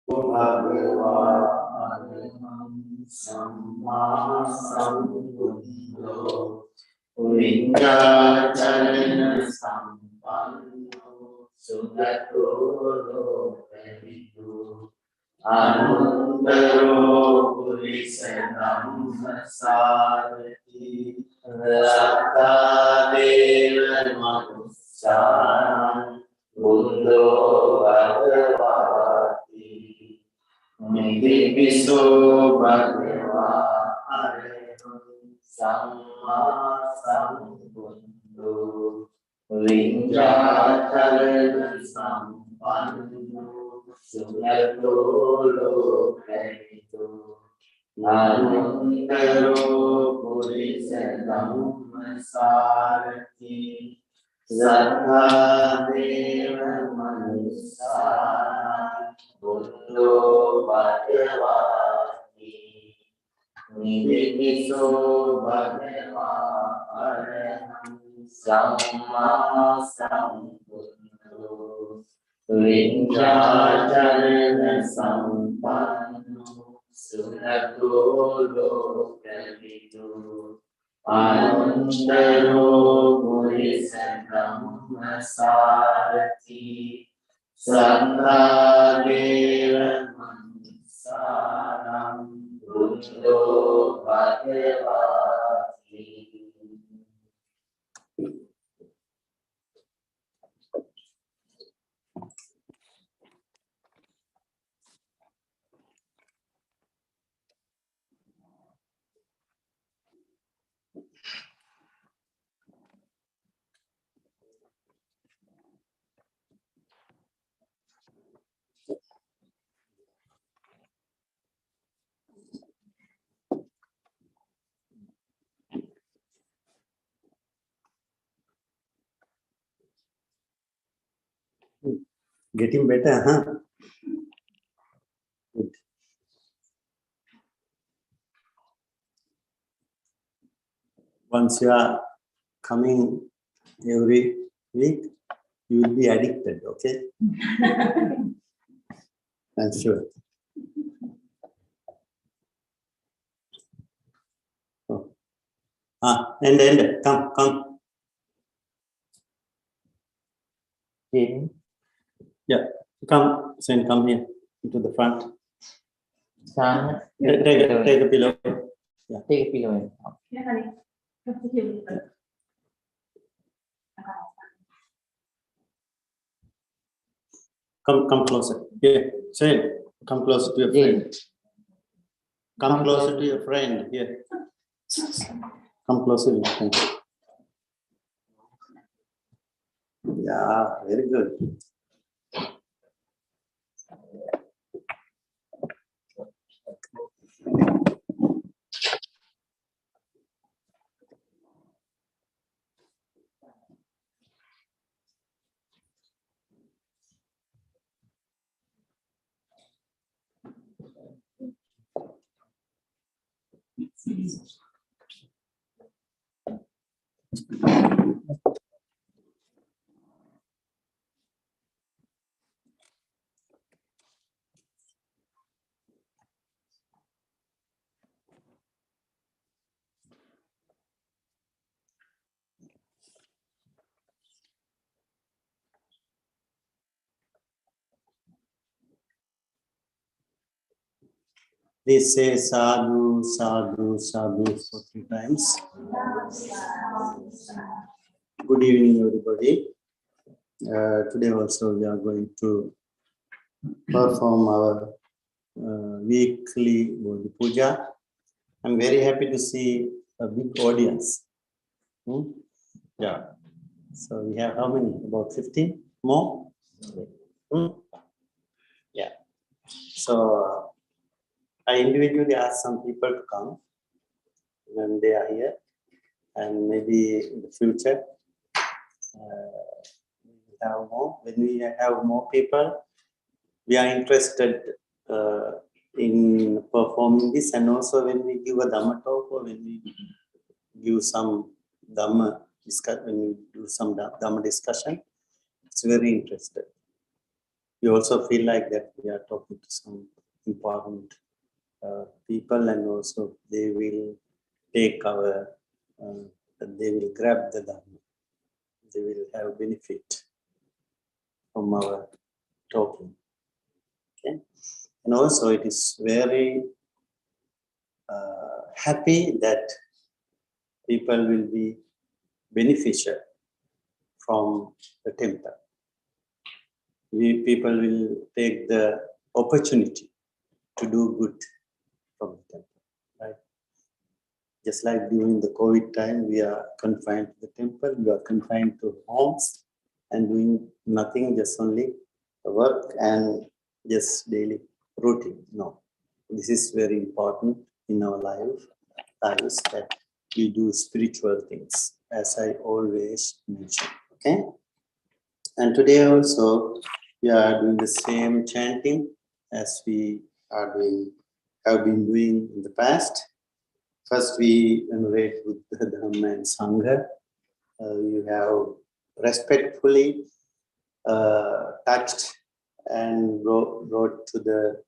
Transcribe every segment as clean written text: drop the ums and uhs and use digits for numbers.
Bhagava Araham Samma Sambuddho Vinjacharana Sampanno Sugato Lokavidu Anuttaro Purisa Dhammasarati Rattadeva Manussaram Buddho Bhagavati Nidhipiso Bhagava Araham Samma Sambuddho Vinjacharana Sampanno Sugato Lokavidu Anuttaro Purisa Dhammasarati Sattadeva Manussaram Buddho Bhagavati Nidhipiso Bhagava Araham Samma Sambuddho Vinjacharana Sampanno Sugato Lokavidu Anuttaro Purisa Dhammasarati Sattadeva Manussaram Buddho Bhagavati. Getting better, huh? Good. Once you are coming every week, you will be addicted, okay? I'm sure. Oh. And come. In. Yeah, come here to the front. Take a pillow. Yeah. Take a pillow. Come closer. Yeah, Shane, come closer to your friend. Come closer to your friend. Yeah. Come closer to your friend. Yeah, very good. Please say sadhu, sadhu, sadhu for 3 times. Good evening, everybody. Today also we are going to perform our weekly Bodhi Puja. I'm very happy to see a big audience. Yeah. So we have how many? About 15 more? Yeah. So I individually asked some people to come when they are here, and maybe in the future we will have more. When we have more people, we are interested in performing this, and also when we give a Dhamma talk or when we give some Dhamma discussion, when we do some Dhamma discussion, it's very interesting. we also feel like that we are talking to some important people, and also they will take our, they will grab the Dharma. They will have benefit from our talking. Okay? And also it is very happy that people will be beneficial from the temple. People will take the opportunity to do good from the temple, right? Just like during the COVID time, we are confined to the temple, we are confined to homes and doing nothing, just only work and just daily routine. No, this is very important in our lives that we do spiritual things, as I always mention. Okay, and today also we are doing the same chanting as we have been doing in the past. First, we venerate Buddha, Dhamma, and Sangha. You have respectfully touched and brought to the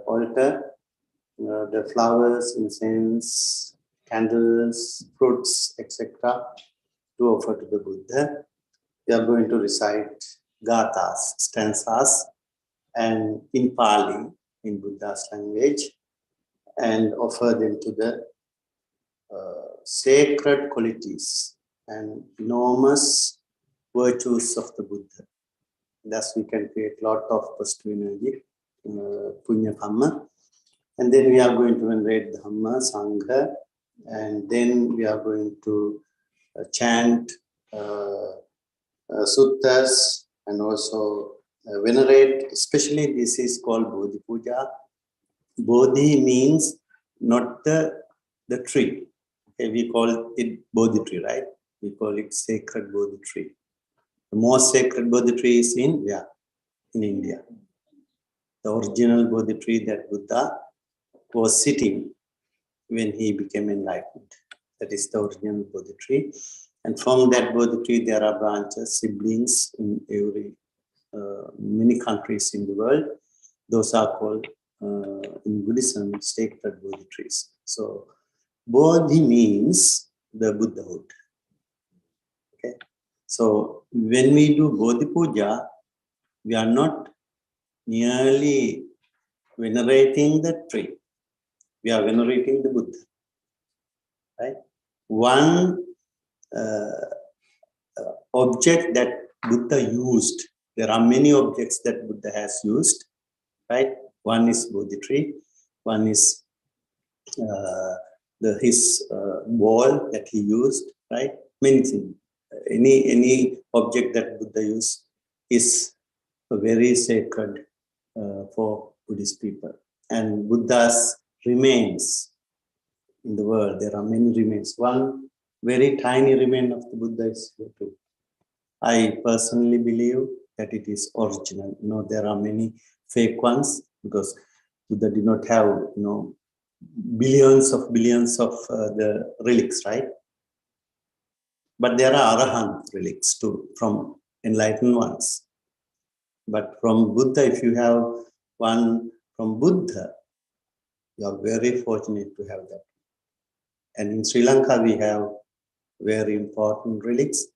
altar the flowers, incense, candles, fruits, etc. to offer to the Buddha. We are going to recite gathas, stanzas, and in Pali, in Buddha's language, and offer them to the sacred qualities and enormous virtues of the Buddha. Thus, we can create a lot of positive energy, punya karma. And then we are going to venerate Dhamma, Sangha, and then we are going to chant suttas and also venerate. Especially, this is called Bodhi Puja. Bodhi means not the tree. Okay, we call it Bodhi tree, right? We call it sacred Bodhi tree. The most sacred Bodhi tree is in India. The original Bodhi tree that Buddha was sitting when he became enlightened. That is the original Bodhi tree. And from that Bodhi tree, there are branches, siblings in many countries in the world. Those are called, in Buddhism, sacred Bodhi trees. So, Bodhi means the Buddhahood. Okay. So, when we do Bodhi Puja, we are not merely venerating the tree. We are venerating the Buddha. Right? One object that Buddha used. There are many objects that Buddha has used. Right? One is Bodhi tree. One is his wall that he used. Right? Many things. Any object that Buddha used is very sacred for Buddhist people. And Buddha's remains in the world, there are many remains. One very tiny remain of the Buddha is here too. I personally believe that it is original. There are many fake ones because Buddha did not have, billions of the relics, right? But there are Arahant relics too from enlightened ones. But from Buddha, if you have one from Buddha, you are very fortunate to have that. And in Sri Lanka, we have very important relics.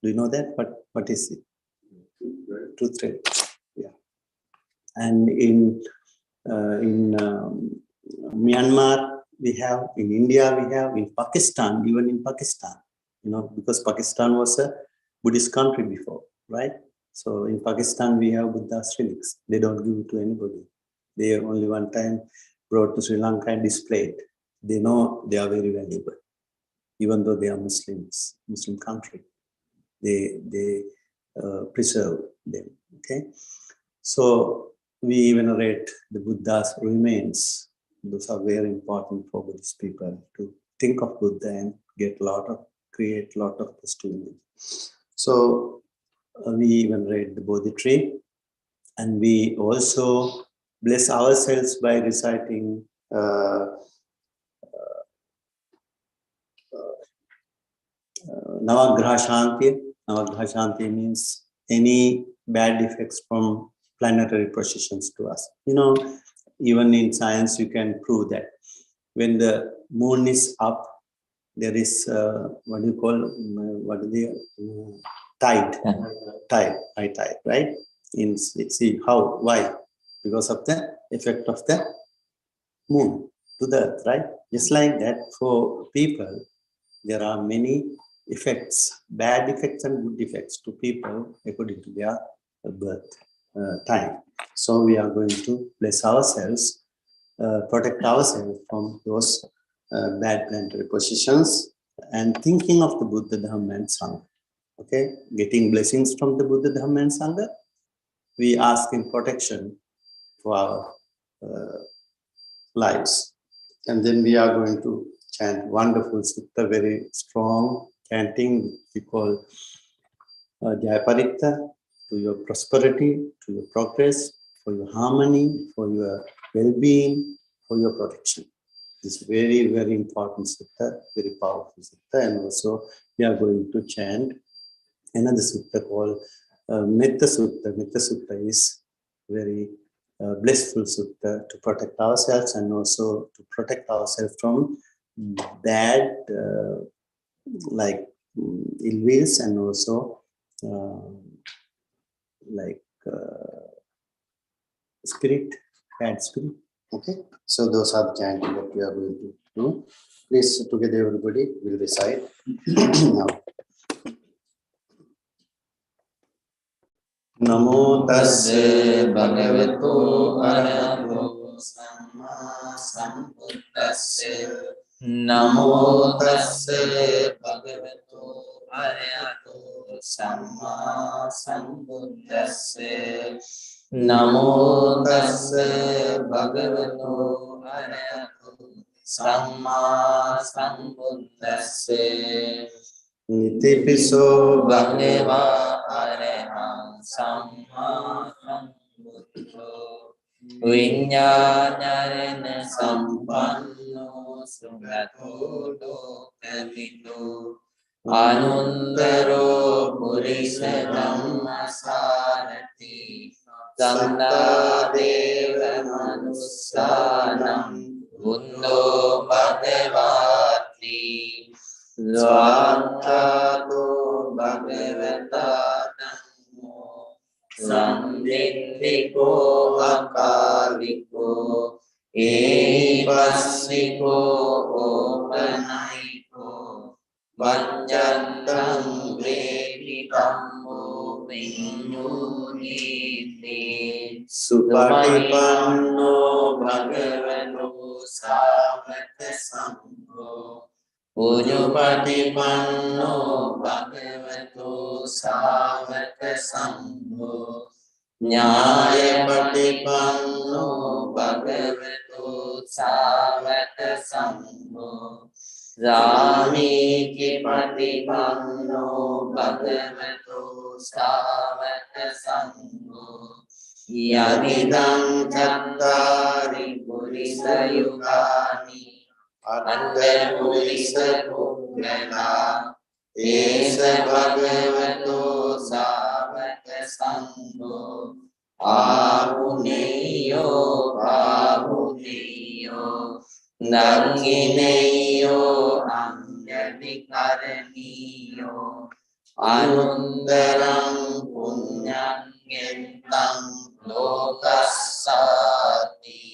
Do you know that? What is it? Truth relic. Yeah. And in Myanmar, we have, in India, we have, in Pakistan, even in Pakistan, because Pakistan was a Buddhist country before, right? So in Pakistan, we have Buddha's relics. They don't give it to anybody. They only one time brought to Sri Lanka and displayed. They know they are very valuable, even though they are Muslim country. They preserve them. Okay, so we venerate the Buddha's remains. Those are very important for Buddhist people to think of Buddha and create a lot of positivity. So we venerate the Bodhi tree, and we also bless ourselves by reciting Navagraha Shanti. Navagraha Shanti means any bad effects from planetary positions to us. Even in science, you can prove that when the moon is up, there is what do you call tide, high tide, right? See how, why? Because of the effect of the moon to the earth, right? Just like that, for people, there are many effects, bad effects and good effects to people according to their birth time. So we are going to bless ourselves, protect ourselves from those bad planetary positions, and thinking of the Buddha, Dhamma, and Sangha. Okay, getting blessings from the Buddha, Dhamma, and Sangha. We ask in protection for our lives. And then we are going to chant wonderful sutta, very strong chanting we call Jayaparitta, to your prosperity, to your progress, for your harmony, for your well-being, for your protection. This very, very important sutta, very powerful sutta. And also we are going to chant another sutta called Metta Sutta. Metta Sutta is very blissful sutta to protect ourselves and also to protect ourselves from bad ill wills and also bad spirit. Okay, so those are the chanting that we are going to do. Please, together everybody will recite now. Namo tassa bhagavato arahato samma sambuddhassa. Namo tassa bhagavato arahato samma sambuddhassa. Namo tassa bhagavato arahato samma sambuddhassa. Nitipiso bhagava araham samma sambuddho viññāñarena sampanno sugato lokavito anuntaro purisa dhammasārati santādeva manussanam buddho bhagavati Svattato bhagavata dhammo sandindiko akaliko epassiko opanaiko vanjantam vedi dhammo vinyuniti supatipanno bhagavato sāvaka sangho Ujupatipanno bhagavato sāvaka sangho Nyāyapatipanno bhagavato sāvaka sangho Rāmīki patipanno bhagavato sāvaka sangho Yamidam cattari purisa yugani Ante purisa punggala Esa bhagavato sāvaka sangho Āhuneyo Āhuneyo Dangineyo Anjalikaraniyo Anundaram punyam yentam lokassati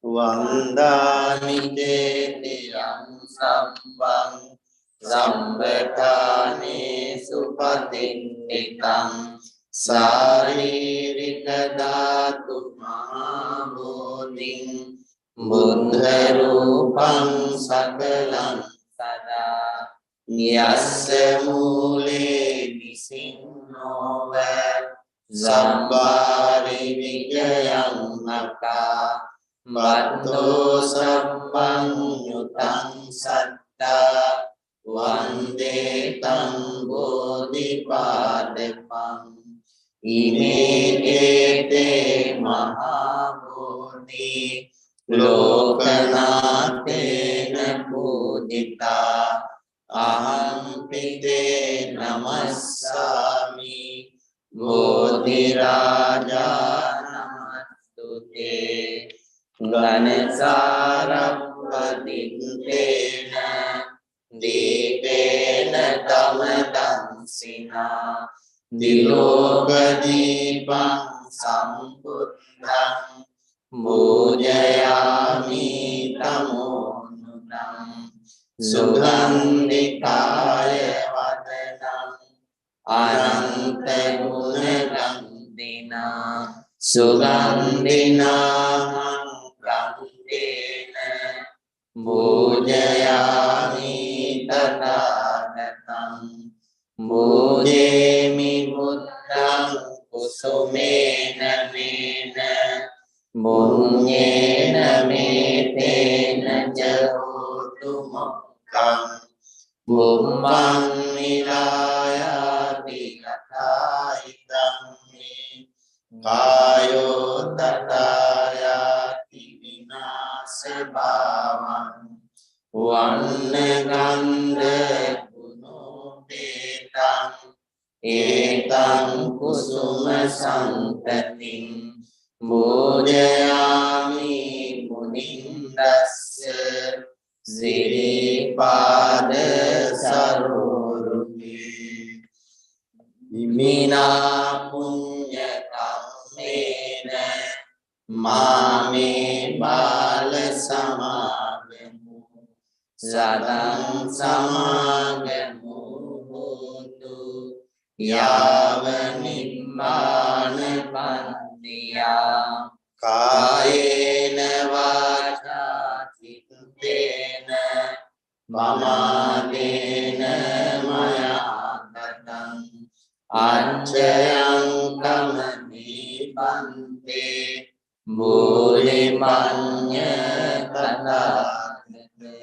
Vandami te niyam sambam Sambetane supatinnitam Saririka dhatu mahabodhim Buddha rupam sakalam sada Yasya mule nisinno ve Zambari vijayam naka Bhatto sabbang yutang satta Vande tang bodhipadepam Ime ete mahabodhi Lokanatena pujita Aham pite namassami Bodhi Bodhiraja Namastute Ganasarapatintena Dipena Tamadansina Dilokadipam Sambuddham Bujayami Tamonunam Sugandhikaya Vadanam Ananta Gunagandhina Sugandhina Gandhena Bujayami Tathagatam Bujemi Buddham Kusumena Mena Munyena Metena Jahotu Mukkam Bumpang Nilayati Kataitam Kayo Tatayati Vinasebhavam Vannagandha Gunopetam Etam Kusuma Santatim Bujayami Munindasya Siripada Sarorupi Imina Punya Kammena Mame Bala Samagemu Sadam Samagemu Hotu Yava Nibbana Pandiya Kayena Vacha Chittena Mamadena Maya Katam Anjayam Kamani Bante Mulimanya Kathakate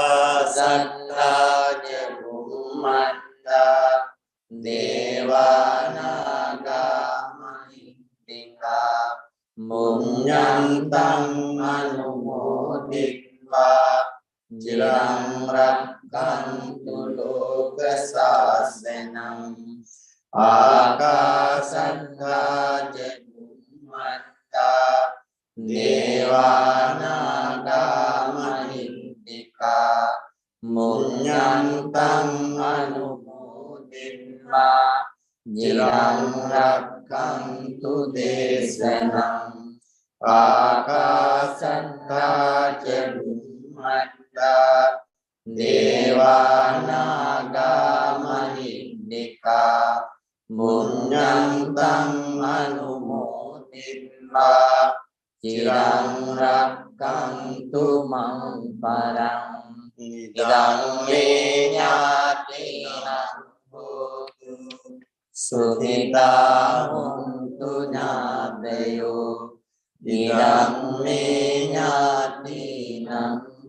Akasatta Jabummata Devanaga Mahittika Munyantam Anumoditva Chiram Rakkantu Lokasasanam Akasatta Jabummata Devanaga Mahittika Munyantam Anumoditva Chiram Rakkantu Desanam Akasatta Jabummata Devanaga Mahittika Munyantam Anumoditva Chiram Rakkantu Mang Parang Idang me nyatina hotu Sukhita hontu nyadeyo Idang me nyatina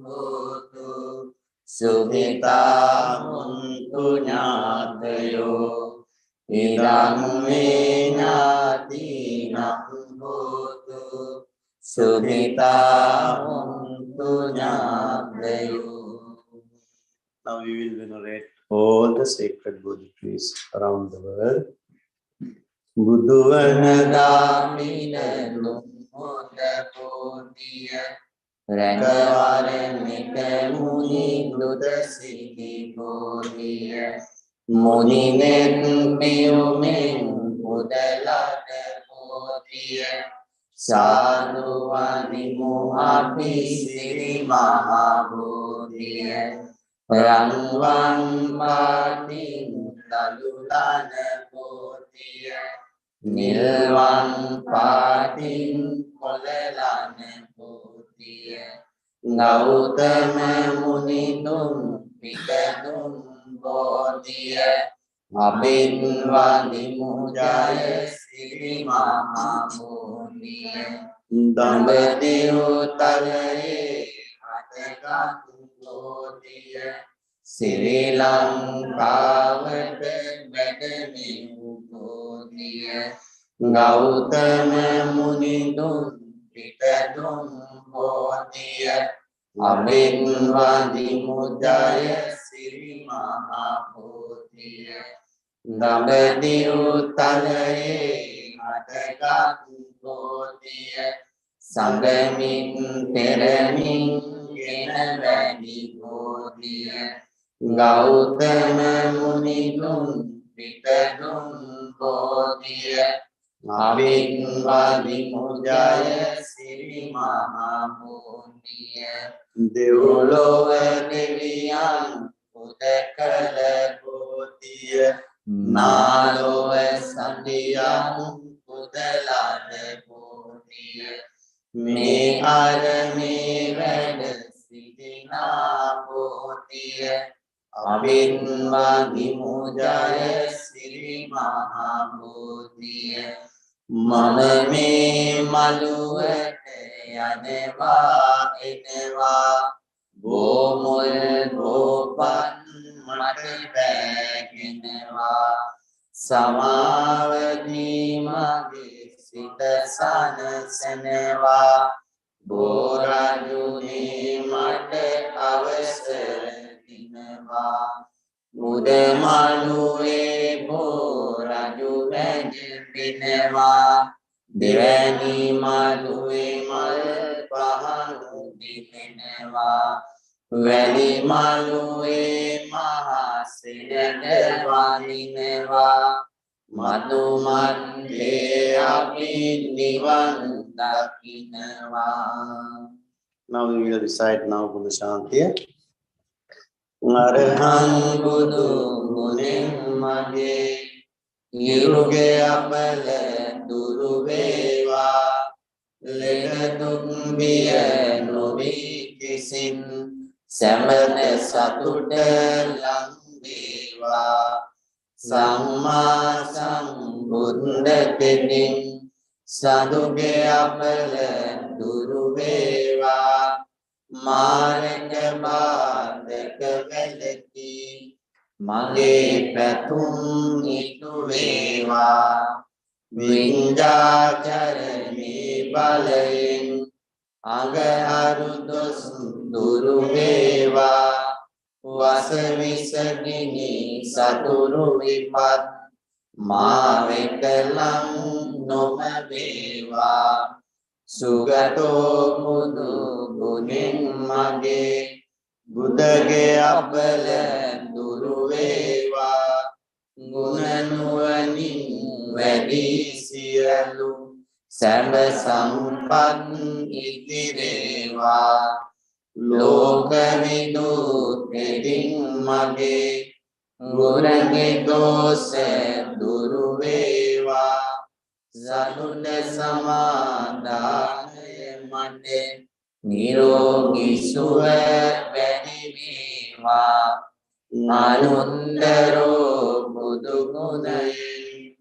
hotu Sukhita hontu nyadeyo Idang me nyatina hotu Sukhita hontu nyadeyo. Now we will venerate all the sacred Bodhi trees around the world. Buddhuvanadamina Lummuda Bodhiya Rangavaramita Muni Dudasiti Bodhiya Muni Nirmiumin Buddhalata Bodhiya Sadhuvanimu Api Siri Mahabodhiya Rangvan Patin Lalulana Bodhiya Nilvan Patin Kolelana Bodhiya Gautama Munidum Pitadum Bodhiya Abhinvadimu Jaya Siri Mahabodhiya Dambadiru Talaye Hatagatu Bodhiya Sri Lankavata Bedamiru Bodhiya Gautama Munidum Pitadum Bodhiya Abhinvadimu Jaya Siri Mahabodhiya දඹදිව් තලයේ හටගත් බෝධිය සඟමින් පෙරමින් ගෙන වැඩි බෝධිය ගෞතම මුනිදුන් පිටදුන් බෝධිය අවින්වාදි මුජය සිරි මහා බෝධිය දෙව්ලොව දෙවියන් උදකල බෝධිය නාලොව සඳියන් උදලන බෝධිය මේ අරමේ වැඩ සිටිනා බෝධිය අවින්වාදි මුජය සිරි මහා බෝධිය මම මේ මළුවට යනවා එනවා බෝමුල් බෝපන් මට බැගෙනවා සමාවදී මගේ සිත සනසනවා බෝරජුනේ මට අවසර දිනවා මුදමළුවේ බෝරජු වැජිනවා දෙවැනි මළුවේ මල් පහනු දිනෙනවා වැලි මළුවේ මහා සෙනඟ වඳිනවා මතු මණ්ඩේ අපි නිවන් දකිනවා. Now we will recite now Buddha Shantiya. අරහං බුදු ගුණෙන් මගේ යුගේ අපල දුරු වේවා ලෙඩ දුක් බිය නොවී කිසින් සැමද සතුට ලං වේවා සම්මා සම්බුද්ධ තෙමින් සදුගේ අපල දුරු වේවා මාර්ග බාධක වැළකී මගේ පැතුම් ඉටු වේවා විඤ්ඤාචරණේ බලයෙන් අගහරු දොස් දුරු වේවා වසවිසගිනි සතුරු විපත් මා වෙත ලං නොම වේවා සුගතෝ බුදු ගුණෙන් මගේ බුදගේ අපල දුරු වේවා ගුණ නුවණින් වැඩි සියලු සැම සම්පත් ඉතිරේවා ලෝක විදුතෙදින් මගේ ගුණගේ දෝෂ දුරු වේවා සතුට සමාදානය මට නිරෝගී සුව වැඩි වේවා අනුන්දරෝ බුදු ගුණයෙන්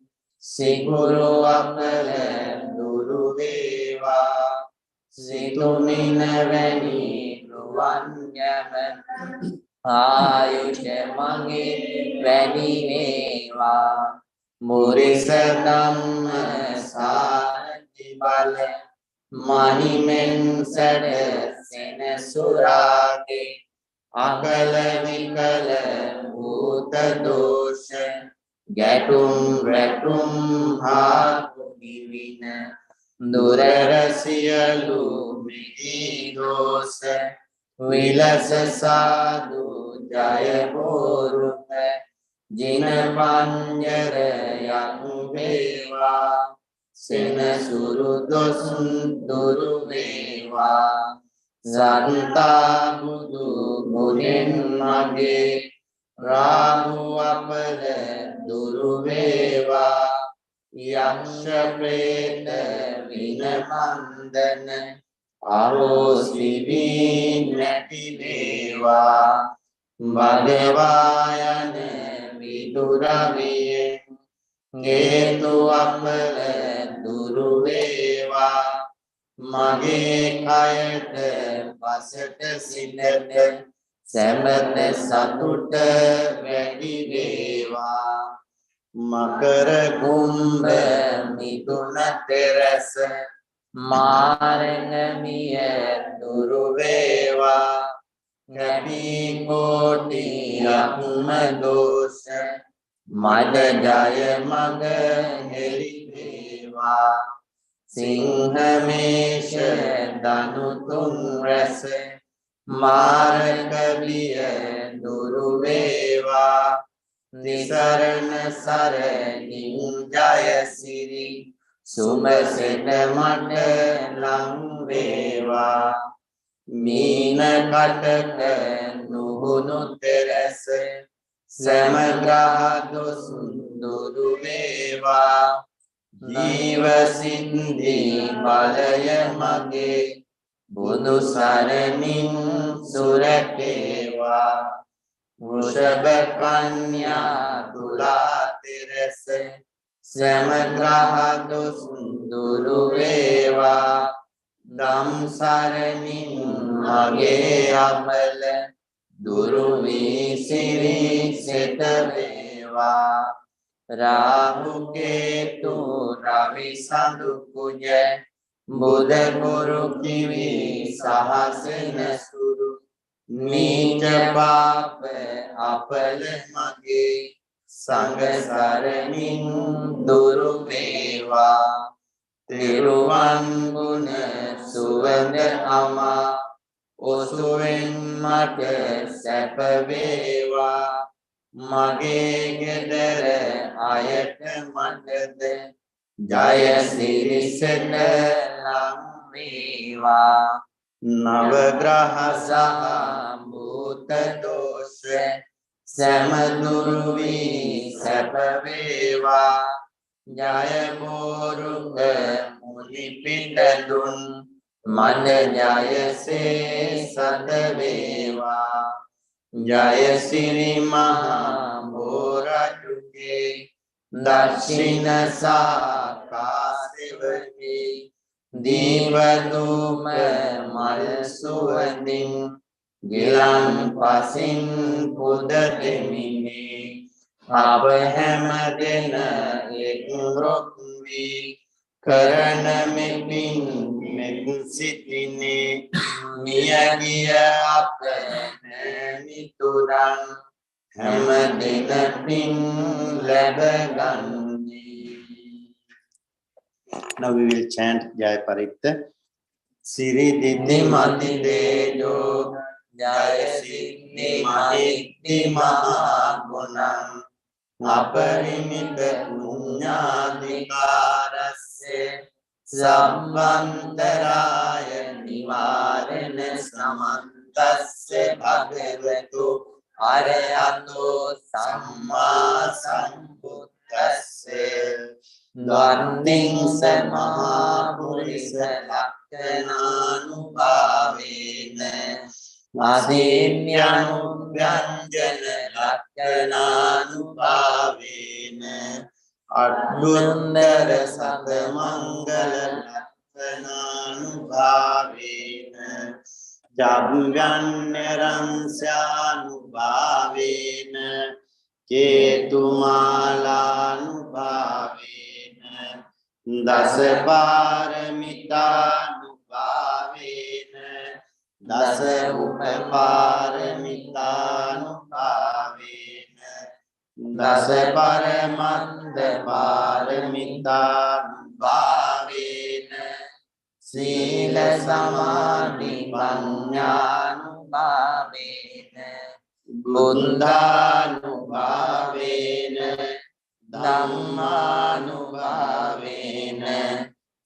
සිගුරු අපල දුරු වේවා සිතුමින වැනි රුවන් යම ආයුෂ මගේ වැඩි වේවා මුරිස ධම්ම සාරති බල මහිමෙන් සැඩ සෙනසුරාගේ අකල විකල භූත දෝෂ ගැටුම් රැටුම් හා කුඩිවින දුරරසියලු මිදී දෝෂ විලස සාදු ජය බෝරුප ජින පංජර යනු වේවා සෙනසුරු දොස් දුරු වේවා සන්තා බුදු ගුණෙන් මගේ රාහු අපල දුරු වේවා යක්ෂ ප්‍රේත විනමන්දන අහෝසි වී නැති වේවා භගවා යන විදුරවියෙන් හේතු අපල දුරු වේවා මගේ කයට පසට සිටට සැමත සතුට වැඩි වේවා මකර කුම්භ මිදුන තෙරස මාරණමිය දුරු වේවා කැපි කෝටි අක්ම දෝෂ මද ජය මග හෙළි වේවා සිංහමේෂ දනු තුන් රැස මාරක බිය දුරු වේවා නිසරණ සරණින් ජයසිරි සුමසෙට මට ලං වේවා මීන කටක නුහුණු තෙරස සමග්‍රහ දොස් දුරු වේවා ජීව සින්දි බලය මගේ බුදු සරණින් සුරකේවා වෘෂභ කන්‍යා තුලා තෙරස සමග්‍රහ දොස් දුරු වේවා දම් සරණින් මගේ අමල දුරු වී සිරි සෙත වේවා රාහු කේතු රවි සඳු කුජ බුධ ගුරු කිවි සහසන සුරු නීච පාප අපල මගේ සංඝ සරණින් දුරු වේවා තිරුවන් ගුණ සුවඳ අමා ඔසුවෙන් මට සැප වේවා මගේ ගෙදර අයට මටද ජය සිරිසට ලං වේවා නවග්‍රහ සහ භූත දෝෂ සැමදුරු වී සැප වේවා ජය බෝරුක මුනි පිට දුන් මන ජයසේ සත වේවා ජය සිරි මහා බෝරජුගේ දක්ෂිණ සාකාසෙවගේ දීවදුම මල් සුවඳින් ගිලන් පසින් පුද දෙමිනේ අප හැම දෙන එක් රොක් වී කරන මෙපින් මෙත් සිටිනේ මියගිය අප මිතුරන් හැම දින පින් ලැබ ගන්නේ. Now we will chant Jai Paritta. Siri Diddi මති දේජෝ ජය සිද්ධි මහිත්‍ති මහා ගුණං අපරිමිත පුඤ්ඤාධිකාරස්සේ සම්බන්තරාය නිවාරණ සමන්තස්සේ භගවතු අරහතෝ සම්මා සම්බුද්දස්සේ ද්වන්දිං සමහා පුරිස ලක්ඛනානුභාවේන ආදීන්‍යනුභ්‍යංජන ලක්ඛනානුභාවේන අද්දුන්දර සත මංගල ලක්ඛනානුභාවේන ජාභ්‍යන්‍යරංස්යානුභාවේන කේතුමාලානුභාවේන දස පාරමිතානුභාවේන දස උපපාරමිතානුභාවේන දස පරමන්ද පාරමිතානුභාවේන සීල සමාධි ප්‍රඥානුභාවේන බුද්ධානුභාවේන ධම්මානුභාවේන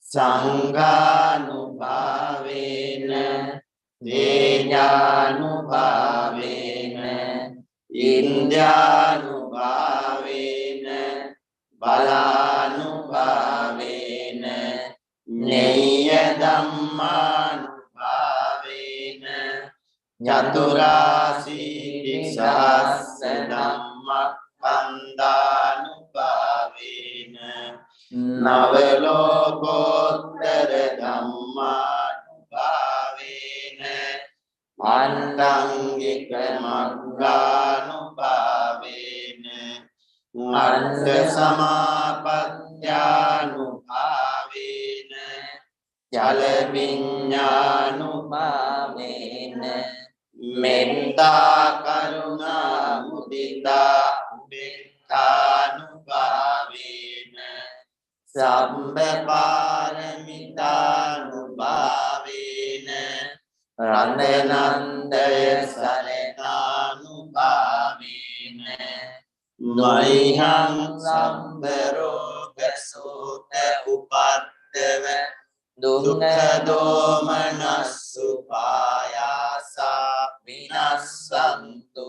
සංඝානුභාවේන දේඥානුභාවේන ඉන්ද්‍යානුභාවේන බලානුභාවේන නෙය්‍ය ධම්මානුභාවේන චතුරාසීති සහස්ස ධම්මස්කන්ධානුභාවේන නව ලෝකෝත්තර ධම්මානුභාවේන අන්තංගික මග්ගානුභාවේන අන්ත සමාපත්‍යානුභාවේන ජල විඤ්ඤානුභාවේන මෙත්තා කරුණා මුදිතා උපේක්ඛා Sambha Paramithanubhavena Randanandaya Sarananubhavena Mayham Sambharoga Sota Upadava Dukkha Domanasupayasa Vinassantu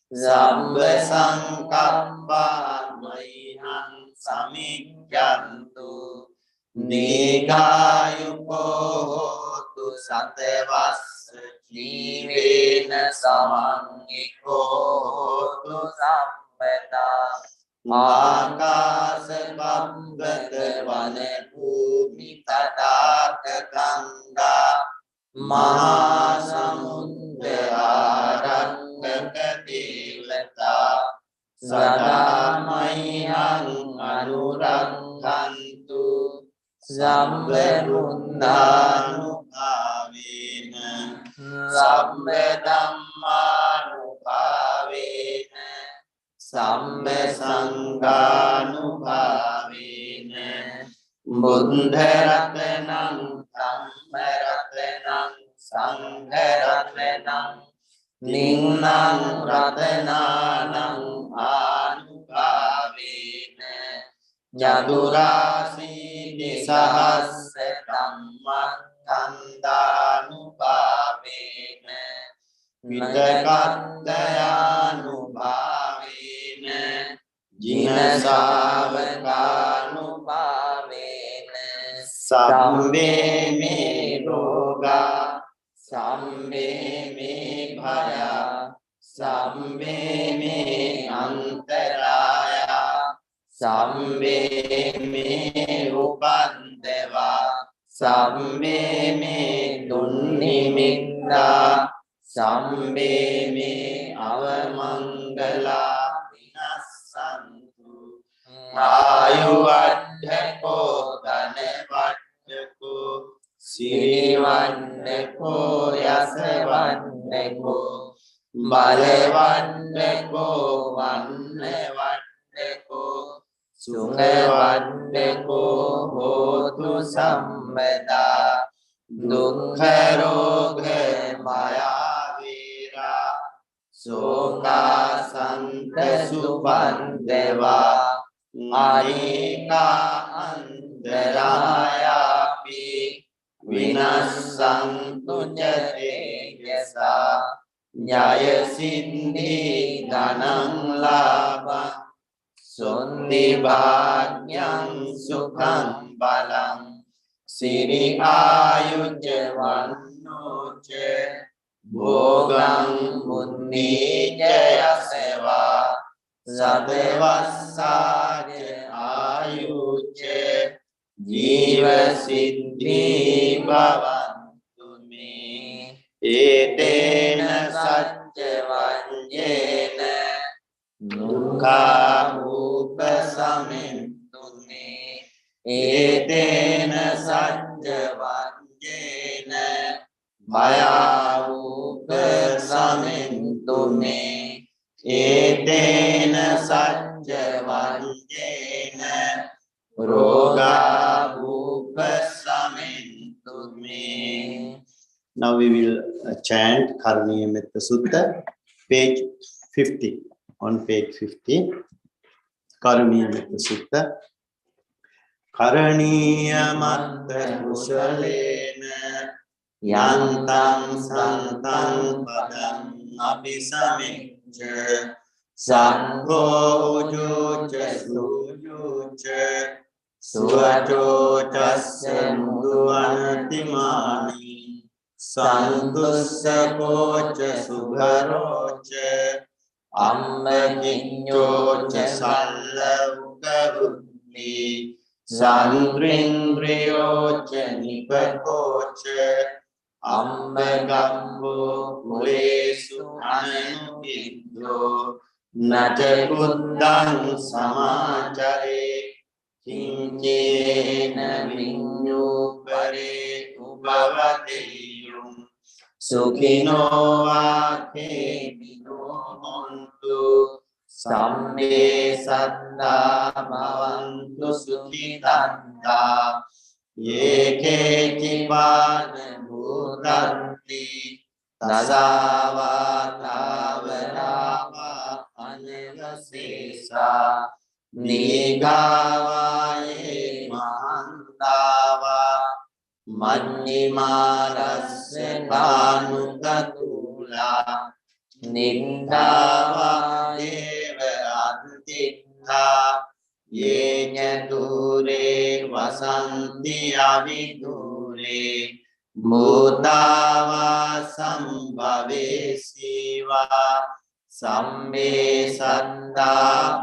Sambha Sankappa Mayham Samikyantu Dīghāyuko hotu satevassa jīvena samangiko hotu sampeta Ākāsa pabbata vana bhūmi tatāka gangā Mahāsamudra ārakkaka devata Sadāmayham anuraggantu Sambha buddhanubhavena Sambha dhammanubhavena Sambha sanghanubhavena Buddha ratanam Dhamma ratanam Sangha ratanam Ninnam ratananam anubhavena Jadurasi disahassa dhammam kandhanubhavena Vidakattayanubhavena Jinasavakanubhavena Sambhe me roga Sambhe me bhaya Sambhe me antaraya Sambhe me upandeva Sambhe me dunnimikta Sambhe me avamangala vinassantu Ayuvaddhako dhanavaddhako Sirivannako yasavannako Balavannako vannavannako Sungavannako hotu sammata Dukkha roga maya vira Soka santa supandeva Anika andarayapi Vinassantu jate yasa Jaya siddhi dhanam labham Sundi bhagyam sukham balam Siri ayuja vannoja Bhogam buddhi jaya seva Sadavassaja ayuja Jiva siddhi bhavantu me Etena sajja vanjena Dukkha upasamintu me Etena sajja vanjena Bhaya upasamintu me Etena sajja vanjena Roga upasamintu me. Now we will chant Karaniya Metta Sutta, page 50. On page 50, Karaniya Metta Sutta. Karaniya Matta Kusalena Yantam Santam Padam Abhisamicca Sankho Ujuca Sujuca Suvaco Tasya Muduvanatimani Santussa Koca Subharoca Amma Jinyoca Sallavukavuddi Sandrindriyoca Nipakoca Amma Gambo Kulesu Ananubindho Naca Buddhang Samacare Kincena Vinyupare Ubhavadeyum Sukhino Vakhe Hontu Samme satta bhavantu sukhitanta ye keti pana bhutanti tasava tavarava anevasesa nigavaye mahantava Mannimarasya ganugatula Nindava deva antittha Yenya dure vasanti avidure Bhutava sambhavesiva Sambe satta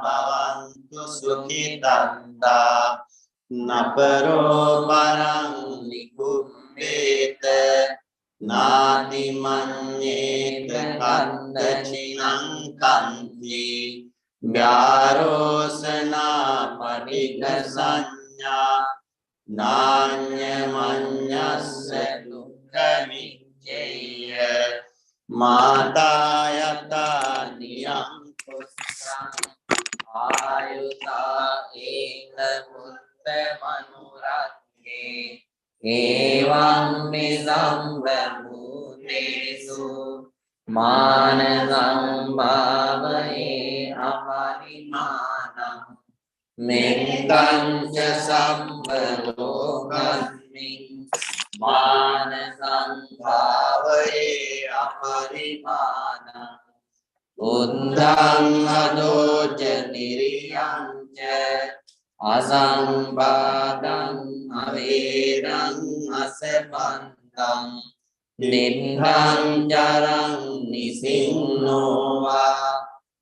bhavantu sukhitanta Naparo parang nikumbeta Nati manyeta kanda chinang kanti Vyarosana patika sanya Nanya manyasya dukkha vicchaya Matayata niyam kusang Ayuta eka mutta manurange Evam midam bhutesu manasam bhavaye aparimanam Mendam ca sambhalokasmin manasam bhavaye aparimanam Uddhang adoca niriyam ca Asambhadang avedang asepantang Nindhang jarang nisinnova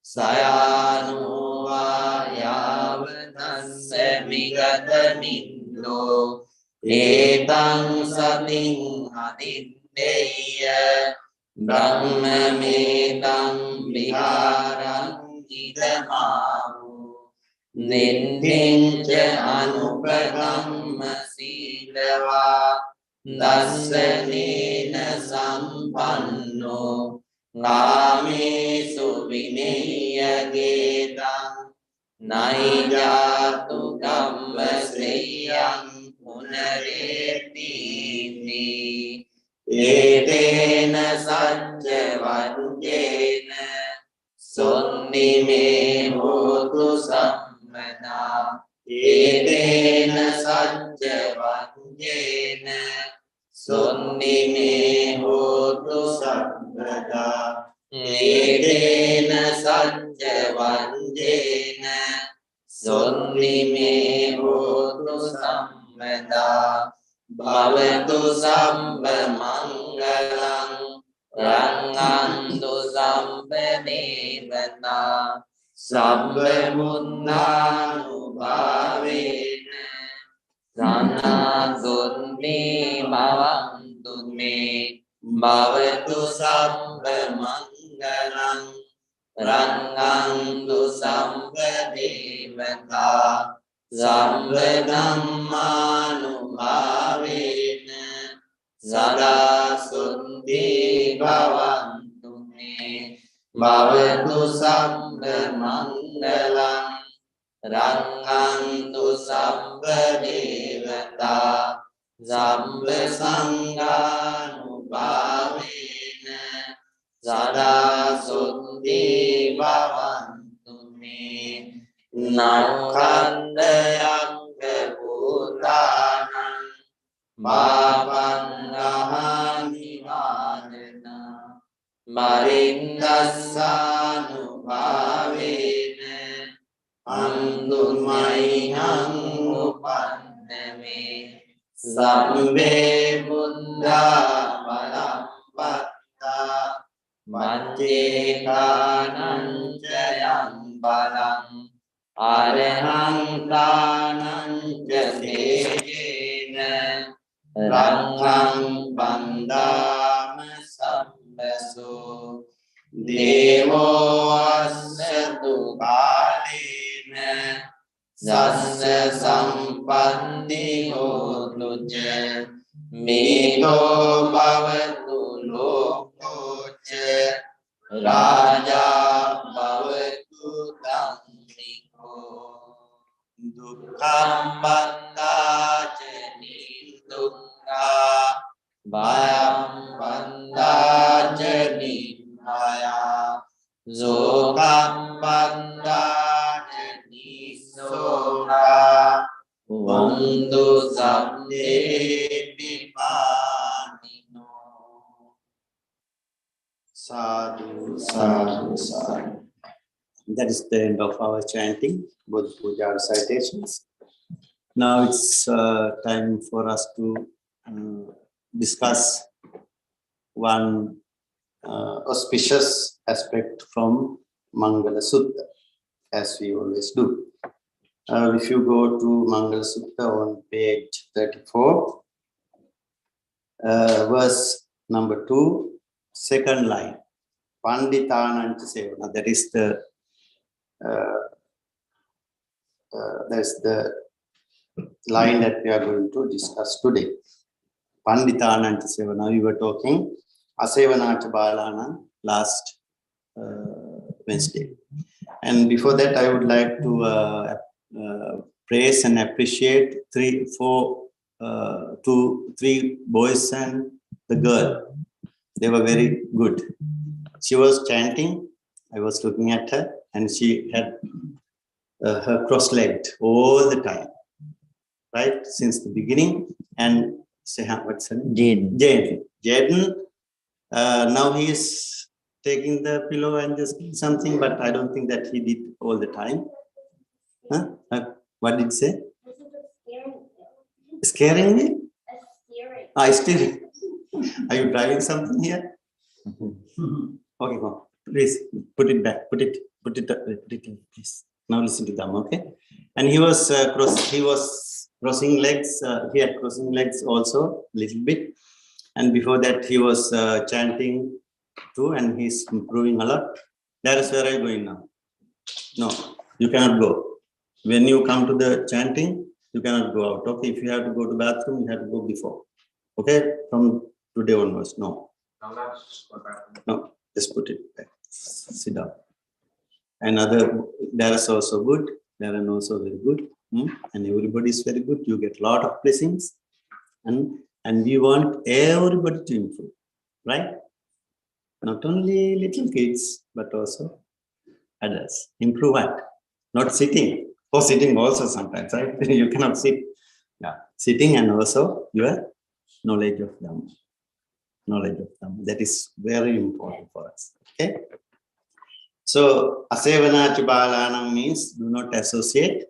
Sayanova yavatassa migatanindo Etang sating adiddeya Brahmamedang viharang idamavu Nindinca anupadhamma silava Dassanena sampanno Ngamesu vinaya gedang Naijatu kamma sriyam punareti Etena sajja vanjena Sondi me hotu sammana Etena sajja vanjena Sondi me hotu sammana Etena sajja vanjena Sondi me hotu sammana Bhavatu sambha mangalam Rangantu sambha devata Sambha buddhanubhavena Sanagunti bhavantu me Bhavatu sambha mangalam Rangantu sambha devata Sambha dhammanubhavena Sada sunti bhavantu me Bhavatu sambha mangalam Rangantu sambha devata Sambha sanghanubhavena Sada sunti bhavantu me Naukhandayam kebhutanam Bhavangahani vadana Marindasanubhavena Andurmaihang upanname Sambe buddha parampatta Manjetanam jayam param Arahang tanam jasejena Ranghang bandama sambaso Devo asatu kalena Sassa sampandi hotuja Mito bhavatu lokoja Raja bhavatu Dukkam bandhaja nindukha Bhayam bandhaja nibbhaya Zokam bandhaja nisokha Vandu sabde pipanino. Sadhu, sadhu, sadhu. That is the end of our chanting, Bodhi Puja recitations. Now it's time for us to discuss one auspicious aspect from Mangala Sutta, as we always do. If you go to Mangala Sutta on page 34, verse number 2, second line, Panditanancha Sevana. That is the line that we are going to discuss today. Panditanancha Sevana. We were talking Asevanacha Balana last Wednesday. And before that, I would like to praise and appreciate three boys and the girl. They were very good. She was chanting. I was looking at her, and she had her cross-legged all the time, right, since the beginning. And what's her name? Jaden. Now he is taking the pillow and just something, but I don't think that he did all the time. Huh? What did he say? Scaring me? Steering. Are you driving something here? Okay, go on. Please put it back. Put it in, please. Now listen to them, okay? And he was crossing legs. He had crossing legs also a little bit. And before that, he was chanting too, and he's improving a lot. That is where I'm going now. No, you cannot go. When you come to the chanting, you cannot go out. Okay, if you have to go to the bathroom, you have to go before. Okay, from today onwards, no. No, just put it back. Sit down. Another, there is also good. There are also very good. And everybody is very good. You get a lot of blessings. And we want everybody to improve, right? Not only little kids, but also adults. Improve what? Not sitting. Or sitting also sometimes, right? You cannot sit. Yeah, sitting and also your knowledge of Dhamma. Knowledge of Dhamma. That is very important for us. Okay? So, Asevanacha Balanam means do not associate.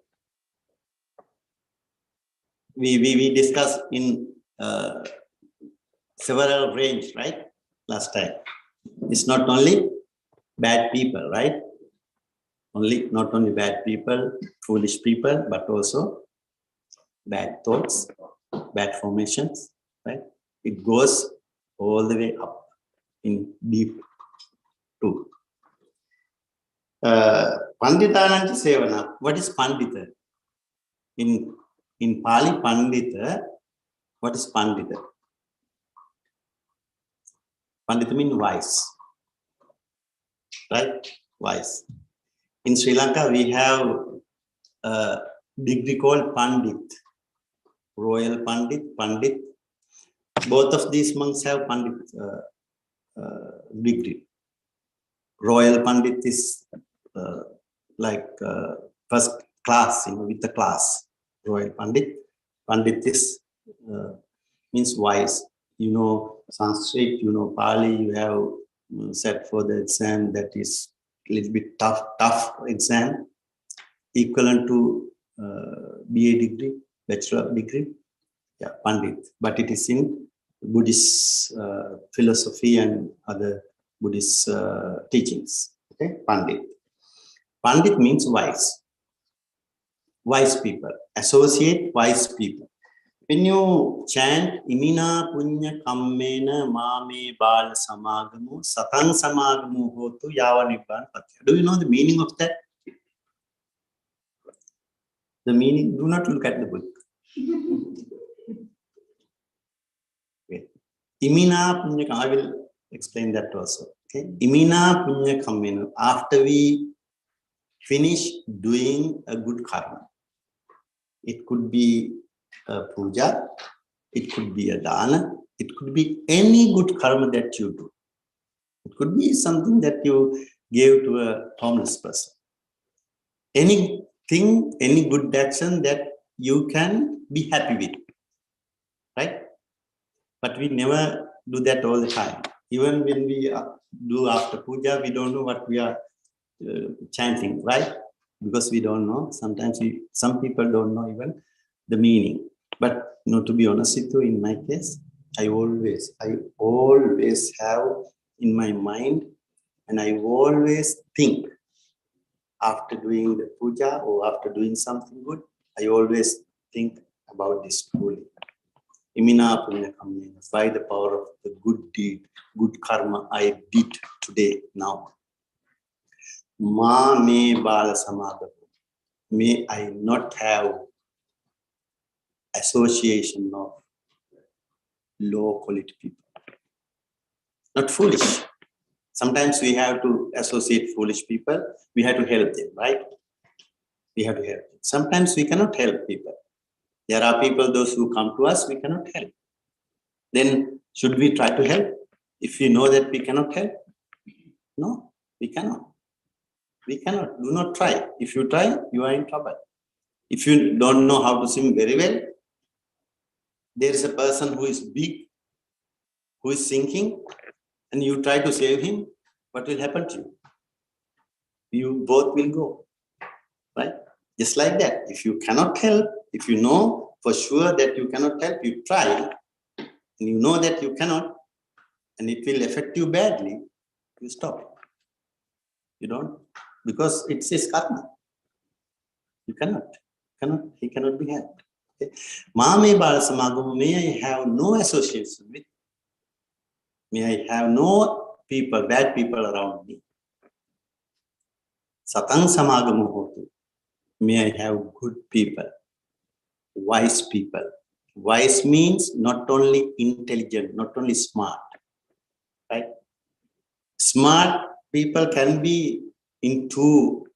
We discussed in several range, right? Last time. It's not only bad people, right? Not only bad people, foolish people, but also bad thoughts, bad formations, right? It goes all the way up in deep too. Panditanancha Sevana. What is Pandita? In Pali, Pandita, what is Pandita? Pandita means wise, right? Wise. In Sri Lanka, we have a degree called Pandit, Royal Pandit, Pandit. Both of these monks have Pandit degree. Royal Pandit is like first class, with the class. Royal Pandit. Pandit is means wise. You know Sanskrit, you know Pali, you have set for the exam that is a little bit tough exam, equivalent to BA degree, bachelor degree. Yeah, Pandit. But it is in Buddhist philosophy and other Buddhist teachings. Okay, Pandit. Pandit means wise. Wise people. Associate wise people. When you chant Imina Punya Kammena Mame Bal Samagamu Satang Samagamu Hotu Yava Nibbana Patya. Do you know the meaning of that? The meaning, do not look at the book. Okay. Imina Punya, I will explain that also. Okay. Imina Punya Kammena. After we finish doing a good karma. It could be a puja, it could be a dana, it could be any good karma that you do. It could be something that you gave to a homeless person. Anything, any good action that you can be happy with, right? But we never do that all the time. Even when we do after puja, we don't know what we are chanting, right? Because we don't know. Sometimes some people don't know even the meaning. But to be honest with you, in my case, I always have in my mind, and I always think after doing the puja or after doing something good, I always think about this truly. Imina punya kamena, by the power of the good deed, good karma I did today, now. Ma me bala samagam. May I not have association of low quality people. Not foolish. Sometimes we have to associate foolish people. We have to help them, right? We have to help them. Sometimes we cannot help people. There are people, those who come to us, we cannot help. Then should we try to help? If we know that we cannot help? No, we cannot. We cannot. Do not try. If you try, you are in trouble. If you don't know how to swim very well, there is a person who is big, who is sinking, and you try to save him, what will happen to you? You both will go, right? Just like that. If you cannot help, if you know for sure that you cannot help, you try, and you know that you cannot, and it will affect you badly, you stop. You don't, because it's his karma. You cannot. He cannot be helped. Okay? Mame Bala Samagam, may I have no association with, may I have no people, bad people around me. Satang Samagamu Hotu, may I have good people, wise people. Wise means not only intelligent, not only smart, right? Smart people can be in two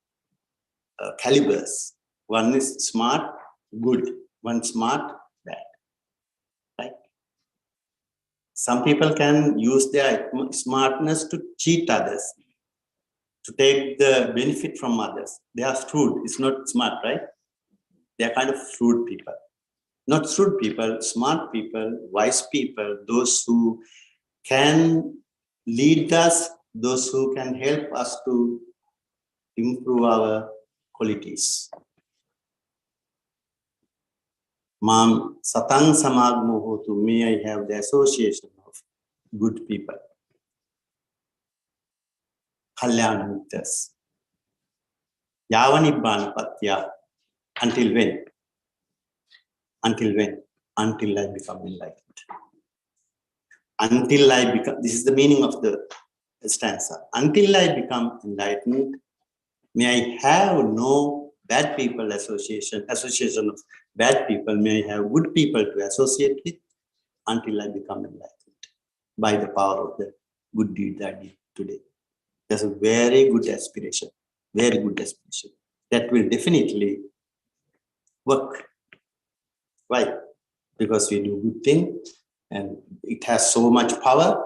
calibers. One is smart, good. One smart, bad. Right? Some people can use their smartness to cheat others, to take the benefit from others. They are shrewd. It's not smart, right? They are kind of shrewd people. Not shrewd people, smart people, wise people, those who can lead us, those who can help us to improve our qualities. Mam satang samagmo hotu, may I have the association of good people. Kalyana mittas. Yavanibbana patya. Until when? Until when? Until I become enlightened. Until I become, this is the meaning of the stanza. Until I become enlightened, may I have no bad people association of bad people, may I have good people to associate with until I become enlightened by the power of the good deed that I did today. That's a very good aspiration, very good aspiration. That will definitely work. Why? Because we do good thing and it has so much power.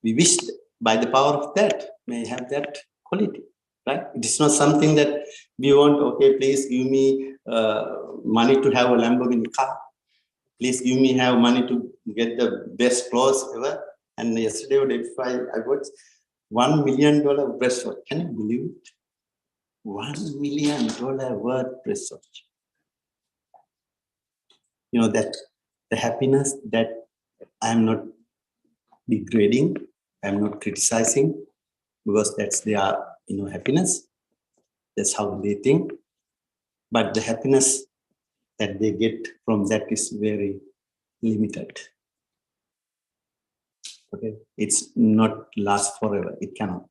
We wish by the power of that, may have that quality. Right? It is not something that we want, okay, please give me money to have a Lamborghini car. Please give me have money to get the best clothes ever. And yesterday I got $1 million breastwatch. Can you believe it? $1 million worth breastwatch. You know, that the happiness that I'm not degrading, I'm not criticizing, because that's their happiness. That's how they think. But the happiness that they get from that is very limited. Okay, it's not last forever. It cannot.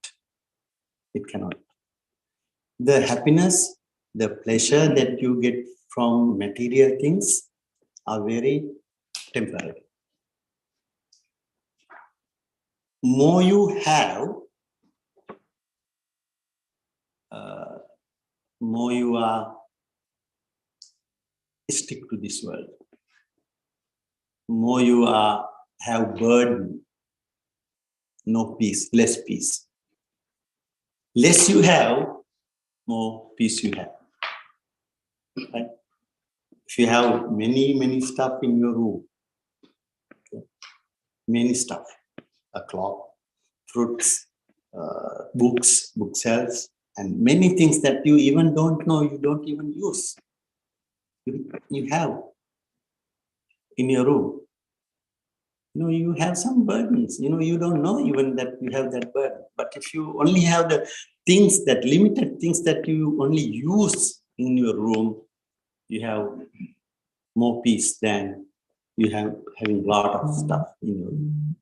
It cannot. The happiness, the pleasure that you get from material things are very temporary. More you have, more you are stick to this world. More you are have burden, no peace, less peace. Less you have, more peace you have. Right? If you have many stuff in your room, okay, many stuff, a clock, fruits, books, bookshelves, and many things that you even don't know, you don't even use. You have in your room. You have some burdens. You don't know even that you have that burden. But if you only have the things, that limited things that you only use in your room, you have more peace than you have having a lot of stuff in your room.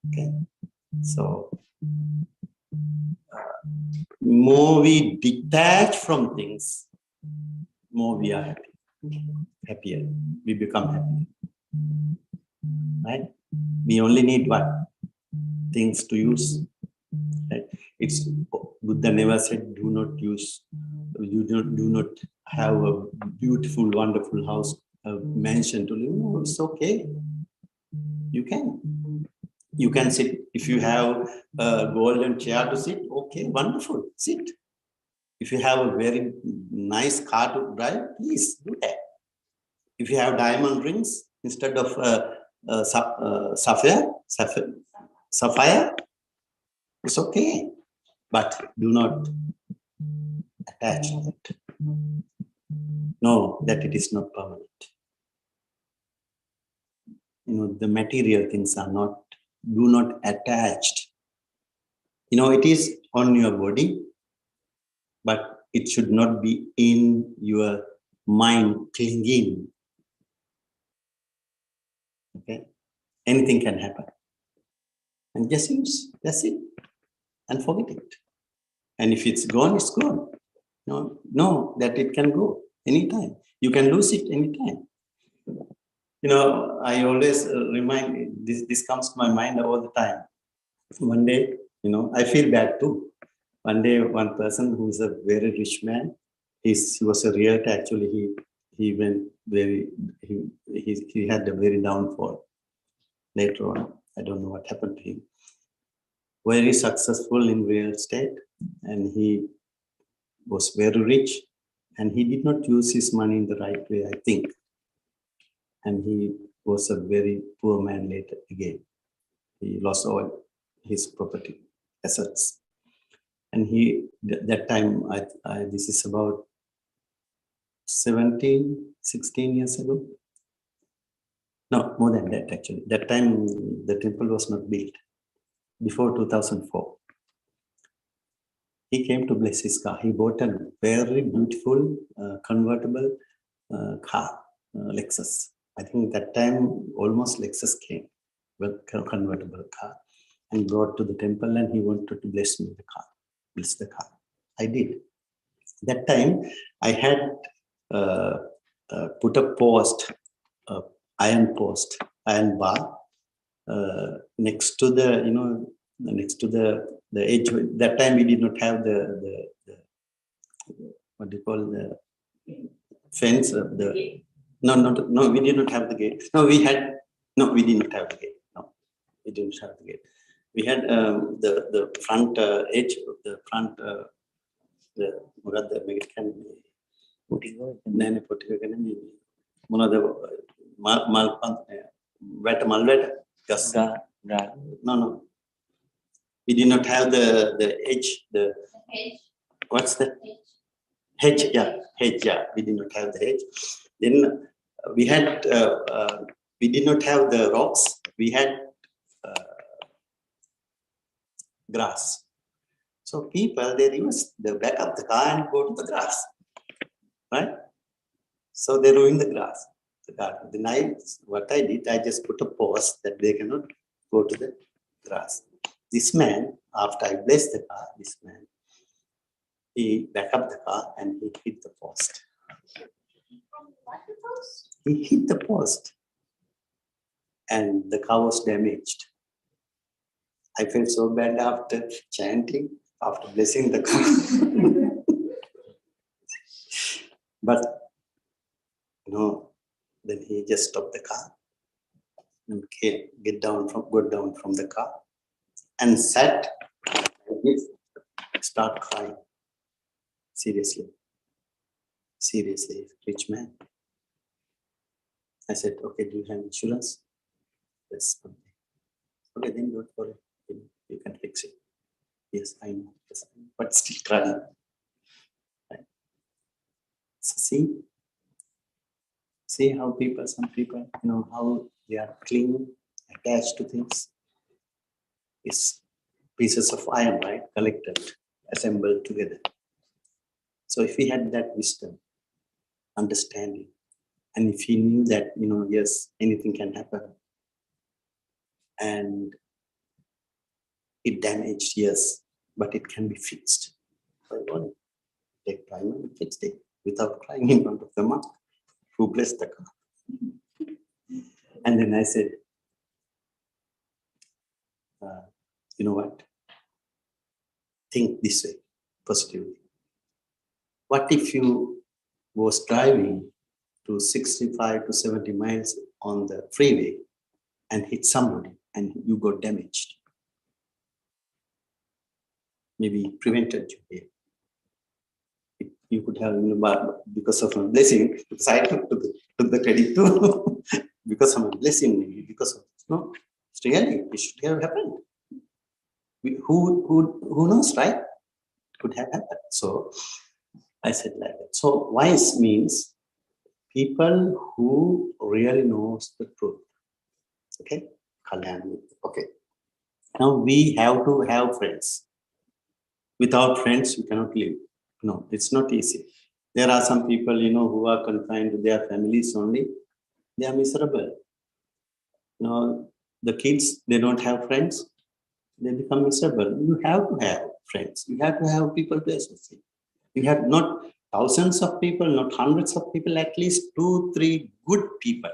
Okay, so more we detach from things, more we are happier. We become happier. Right? We only need what? Things to use. Right? It's Buddha never said do not use, do not have a beautiful, wonderful house, a mansion to live. No, it's okay. You can sit. If you have a golden chair to sit, okay, wonderful, sit. If you have a very nice car to drive, please do that. If you have diamond rings instead of sapphire, it's okay. But do not attach to it. Know that it is not permanent. The material things are not, do not attached. It is on your body, but it should not be in your mind clinging. Okay? Anything can happen. And just use, that's it. And forget it. And if it's gone, it's gone. Know that it can go anytime. You can lose it anytime. I always remind, this comes to my mind all the time. One day, I feel bad too. One day, one person who is a very rich man, he was a realtor. Actually, he went he had a very downfall later on. I don't know what happened to him. Very successful in real estate, and he was very rich, and he did not use his money in the right way, I think. And he was a very poor man later again. He lost all his property, assets. And that time, this is about 16 years ago. No, more than that actually. That time, the temple was not built, before 2004. He came to bless his car. He bought a very beautiful convertible car, Lexus. I think that time almost Lexus came with a convertible car, and brought to the temple, and he wanted to bless me the car, bless the car. I did. That time I had put a post, iron bar next to the, next to the edge. That time we did not have the what do you call, the fence, no, we did not have the gate. We did not have the gate. No, we didn't have the gate. We had the front edge, the front, the American, one of the no. We did not have the edge, the what's the hedge? Yeah, hedge. Yeah, we did not have the hedge. Then we had we did not have the rocks. We had grass. So people, they use the back of the car and go to the grass, right? So they ruin the grass, the garden. Then what I did, I just put a post that they cannot go to the grass. This man, after I blessed the car, he back up the car and he hit the post. What the post? He hit the post, and the car was damaged. I felt so bad after chanting, after blessing the car. But, then he just stopped the car and got down from the car and sat like this, start crying. Seriously, rich man. I said, okay, do you have insurance? Yes. Okay, then don't worry. You can fix it. Yes, I know. Yes, I know. But still crying. Right? So see how some people, how they are clinging, attached to things. It's pieces of iron, right? Collected, assembled together. So if he had that wisdom, understanding, and if he knew that, yes, anything can happen, and it damaged, yes, but it can be fixed. So I want to take time and fix it without crying in front of the monk who blessed the car. And then I said, you know what? Think this way, positively. What if you was driving to 65 to 70 miles on the freeway and hit somebody and you got damaged? Maybe prevented you here. You could have, but because of a blessing, because I took the credit too, because of a blessing, maybe because of it's really, it should have happened. Who knows, right? It could have happened. So I said like that. So wise means people who really knows the truth. Okay, okay. Now we have to have friends. Without friends, we cannot live. No, it's not easy. There are some people, who are confined to their families only. They are miserable. The kids, they don't have friends. They become miserable. You have to have friends. You have to have people to associate. You have not thousands of people, not hundreds of people, at least 2-3 good people.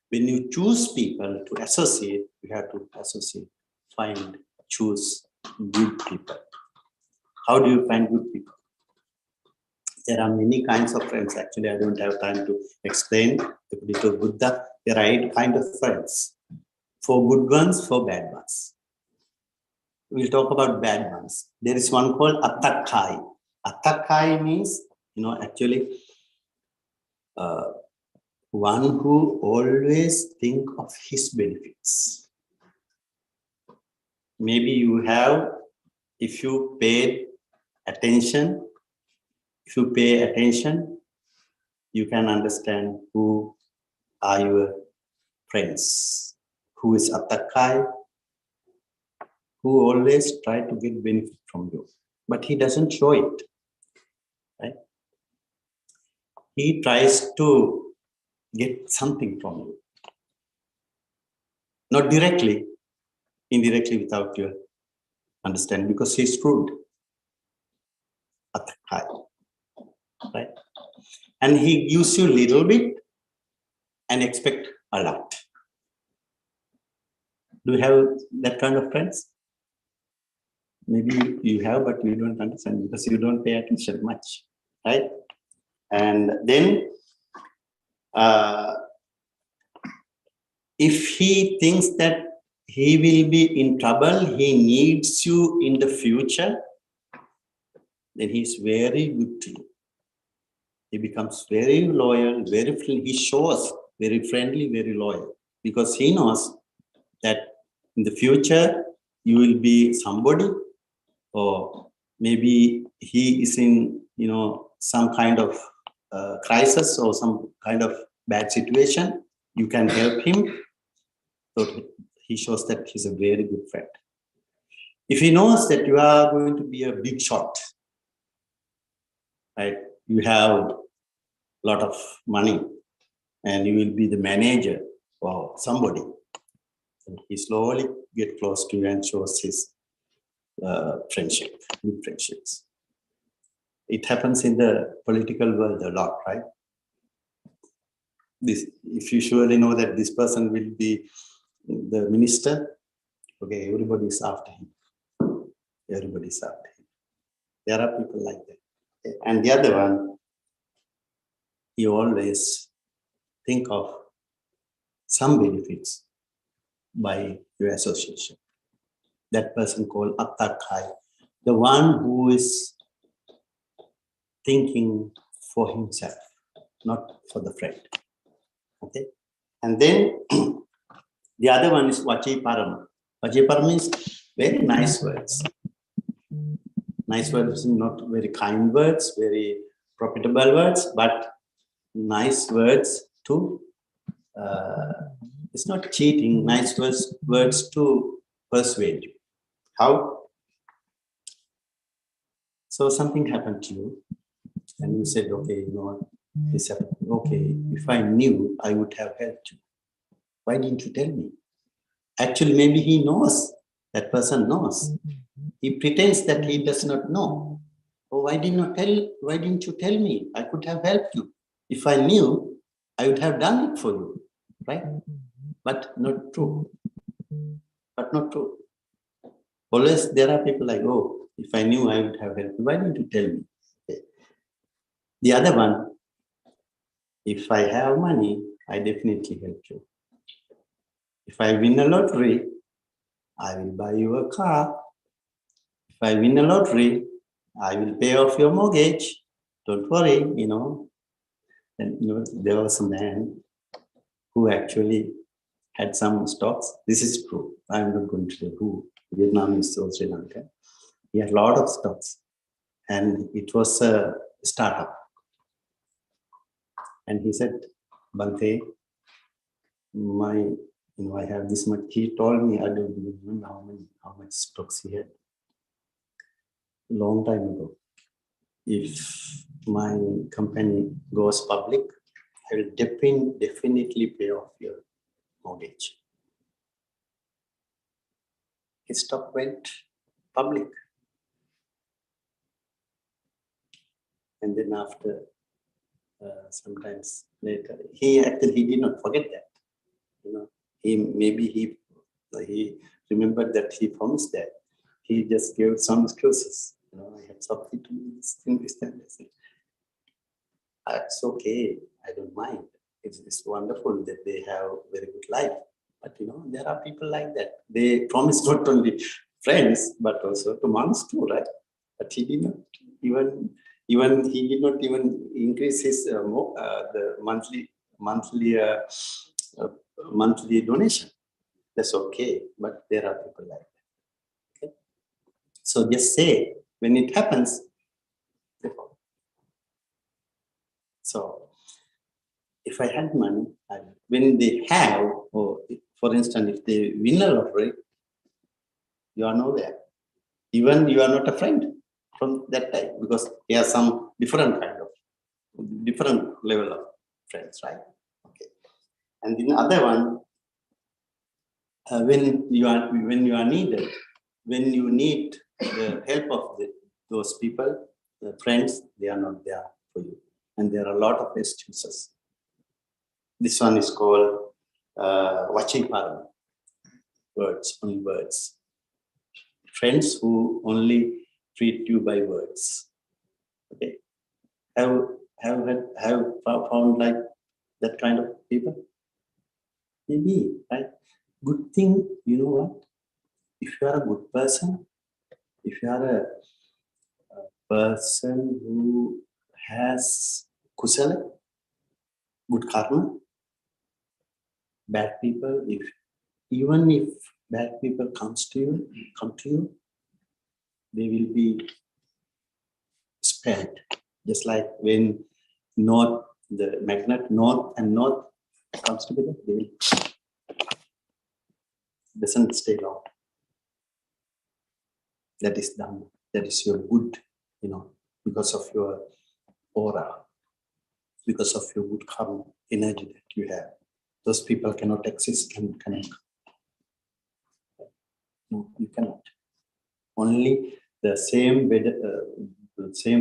When you choose people to associate, you have to associate, choose good people. How do you find good people? There are many kinds of friends. Actually, I don't have time to explain. According to Buddha, there are 8 kinds of friends. 4 good ones, 4 bad ones. We'll talk about bad ones. There is one called Attakai. Attakai means, actually, one who always think of his benefits. Maybe you have, if you pay attention, you can understand who are your friends. Who is Attakai? Who always try to get benefit from you, but he doesn't show it. Right? He tries to get something from you, not directly, indirectly, without your understanding, because he's shrewd. Attakai, right? And he gives you little bit and expect a lot. Do you have that kind of friends? Maybe you have, but you don't understand because you don't pay attention much, right? And then if he thinks that he will be in trouble, he needs you in the future, then he's very good to you. He becomes very loyal, very friendly. He shows very friendly, very loyal, because he knows that in the future you will be somebody, or maybe he is in some kind of crisis or some kind of bad situation. You can help him. So he shows that he's a very good friend. If he knows that you are going to be a big shot, right? You have a lot of money and you will be the manager or somebody. And he slowly get close to you and shows his friendship, good friendships. It happens in the political world a lot, right? If you surely know that this person will be the minister, okay, everybody is after him. Everybody is after him. There are people like that. Okay. And the other one, you always think of some benefits by your association. That person called Attakai, the one who is thinking for himself, not for the friend. Okay, and then the other one is Vachiparama. Vachiparama is very nice words. Nice words, not very kind words, very profitable words, but nice words to, it's not cheating, nice words to persuade you. How? So something happened to you, and you said, okay, you know what, this happened. Okay, if I knew, I would have helped you. Why didn't you tell me? Actually, maybe he knows, that person knows. He pretends that he does not know. Oh, why didn't you tell me? I could have helped you. If I knew, I would have done it for you, right? But not true. But not true. Always there are people like, oh, if I knew, I would have helped you. Why didn't you tell me? Okay. The other one, if I have money, I definitely help you. If I win a lottery, I will buy you a car. If I win a lottery, I will pay off your mortgage. Don't worry, you know. And you know, there was a man who actually had some stocks. This is true. I'm not going to say who. Vietnamese or Sri Lanka. He had a lot of stocks, and it was a startup. And he said, Bante, I have this much. He told me, I don't remember how much stocks he had. Long time ago. If my company goes public, I will definitely pay off your mortgage. His stock went public. And then after, sometimes later, he did not forget that. You know, he remembered that he promised that. He just gave some excuses. You know, I had something to do, this thing. It's okay. I don't mind. It's wonderful that they have very good life. But you know, there are people like that. They promise not only friends, but also to monks too, right? But he did not even increase his the monthly donation. That's okay. But there are people like that. Okay? So just say when it happens. So if I had money, when they have, or for instance, if they win a lottery, you are nowhere. Even you are not a friend from that time, because you have some different level of friends, right? Okay. And the other one, when you are needed, when you need the help of those people, the friends, they are not there for you, and there are a lot of excuses. This one is called Vachiparama. Words, only words. Friends who only treat you by words. Okay. Have found like that kind of people? Maybe, right? Good thing, you know what? If you are a good person, if you are a person who has kusala, good karma, bad people, even if bad people come to you, they will be spared. Just like when the magnet north and north comes together, they will doesn't stay long. That is done. That is your good, you know, because of your aura, because of your good karma, energy that you have. Those people cannot exist and cannot. No, you cannot. Only the same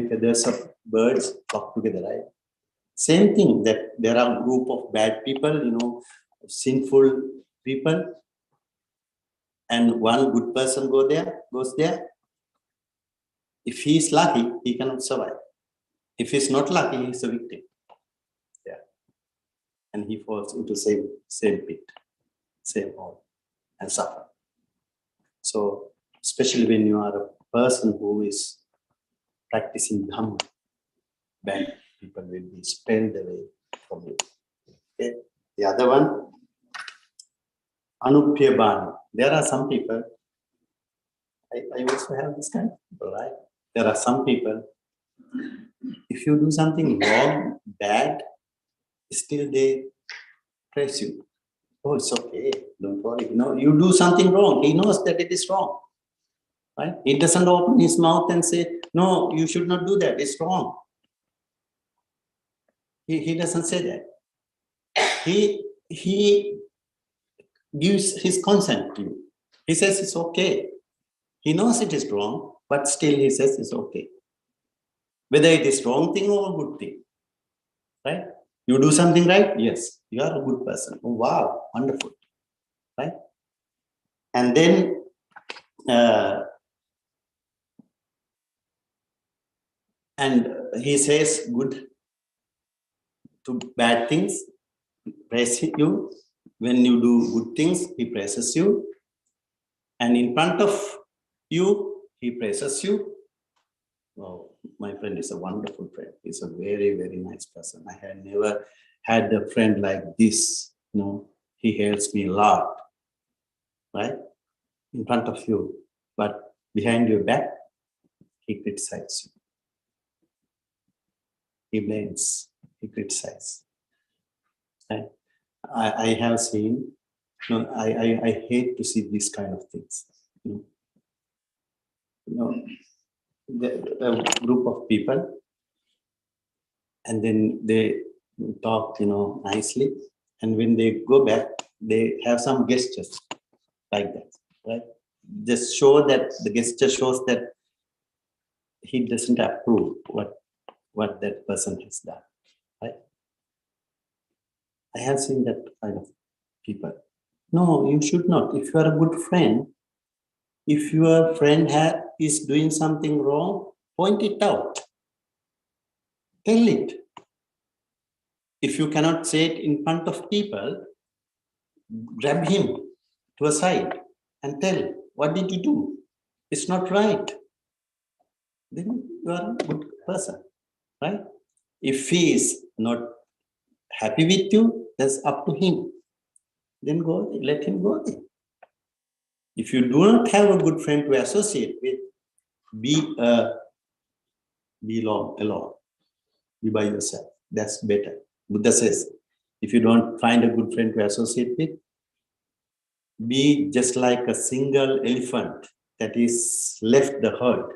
feathers of birds flock together, right? Same thing, that there are a group of bad people, you know, sinful people, and one good person goes there. If he is lucky, he cannot survive. If he is not lucky, he is a victim. and he falls into same pit, same hole, and suffer. So, especially when you are a person who is practicing Dhamma, bad people will be spelled away from you. Okay. The other one, Anupyabani. There are some people, I also have this kind of people, right? There are some people, if you do something wrong, bad, still they praise you. Oh, it's okay, don't worry. No, you do something wrong. He knows that it is wrong. Right? He doesn't open his mouth and say, no, you should not do that. It's wrong. He doesn't say that. He gives his consent to you. He says it's okay. He knows it is wrong, but still he says it's okay. Whether it is wrong thing or a good thing. Right? You do something right? Yes. You are a good person. Oh, wow. Wonderful. Right? And then and he says good to bad things, praise you. When you do good things, he praises you. And in front of you, he praises you. Oh, my friend is a wonderful friend. He's a very, very nice person. I had never had a friend like this. He helps me a lot, right? In front of you. But behind your back, he criticizes you. He blames, he criticizes. Right? I have seen, I hate to see these kind of things. A group of people, and then they talk, nicely, and when they go back, they have some gestures like that, right? Just show that the gesture shows that he doesn't approve what that person has done, right? I have seen that kind of people. No, you should not. If you are a good friend, if your friend is doing something wrong, point it out. Tell it. If you cannot say it in front of people, grab him to a side and tell, what did you do? It's not right. Then you are a good person, right? If he is not happy with you, that's up to him. Then go, let him go there. If you do not have a good friend to associate with, be alone. Be by yourself. That's better. Buddha says, if you don't find a good friend to associate with, be just like a single elephant that is left the herd.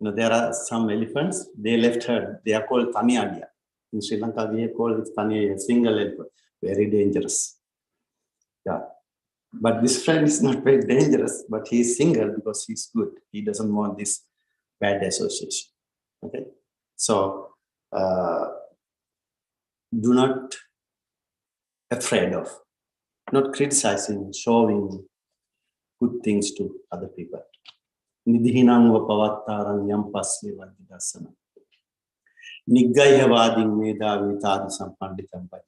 There are some elephants, they left herd. They are called Taniadia. In Sri Lanka, we call it Taniadia, single elephant. Very dangerous. Yeah. But this friend is not very dangerous, but he is single because he's good. He doesn't want this bad association. Okay. So, do not afraid of not criticizing, showing good things to other people. Nidhinangva pavattarang yam pasve vadidasana. Niggayavading medavi tadisam panditam padi.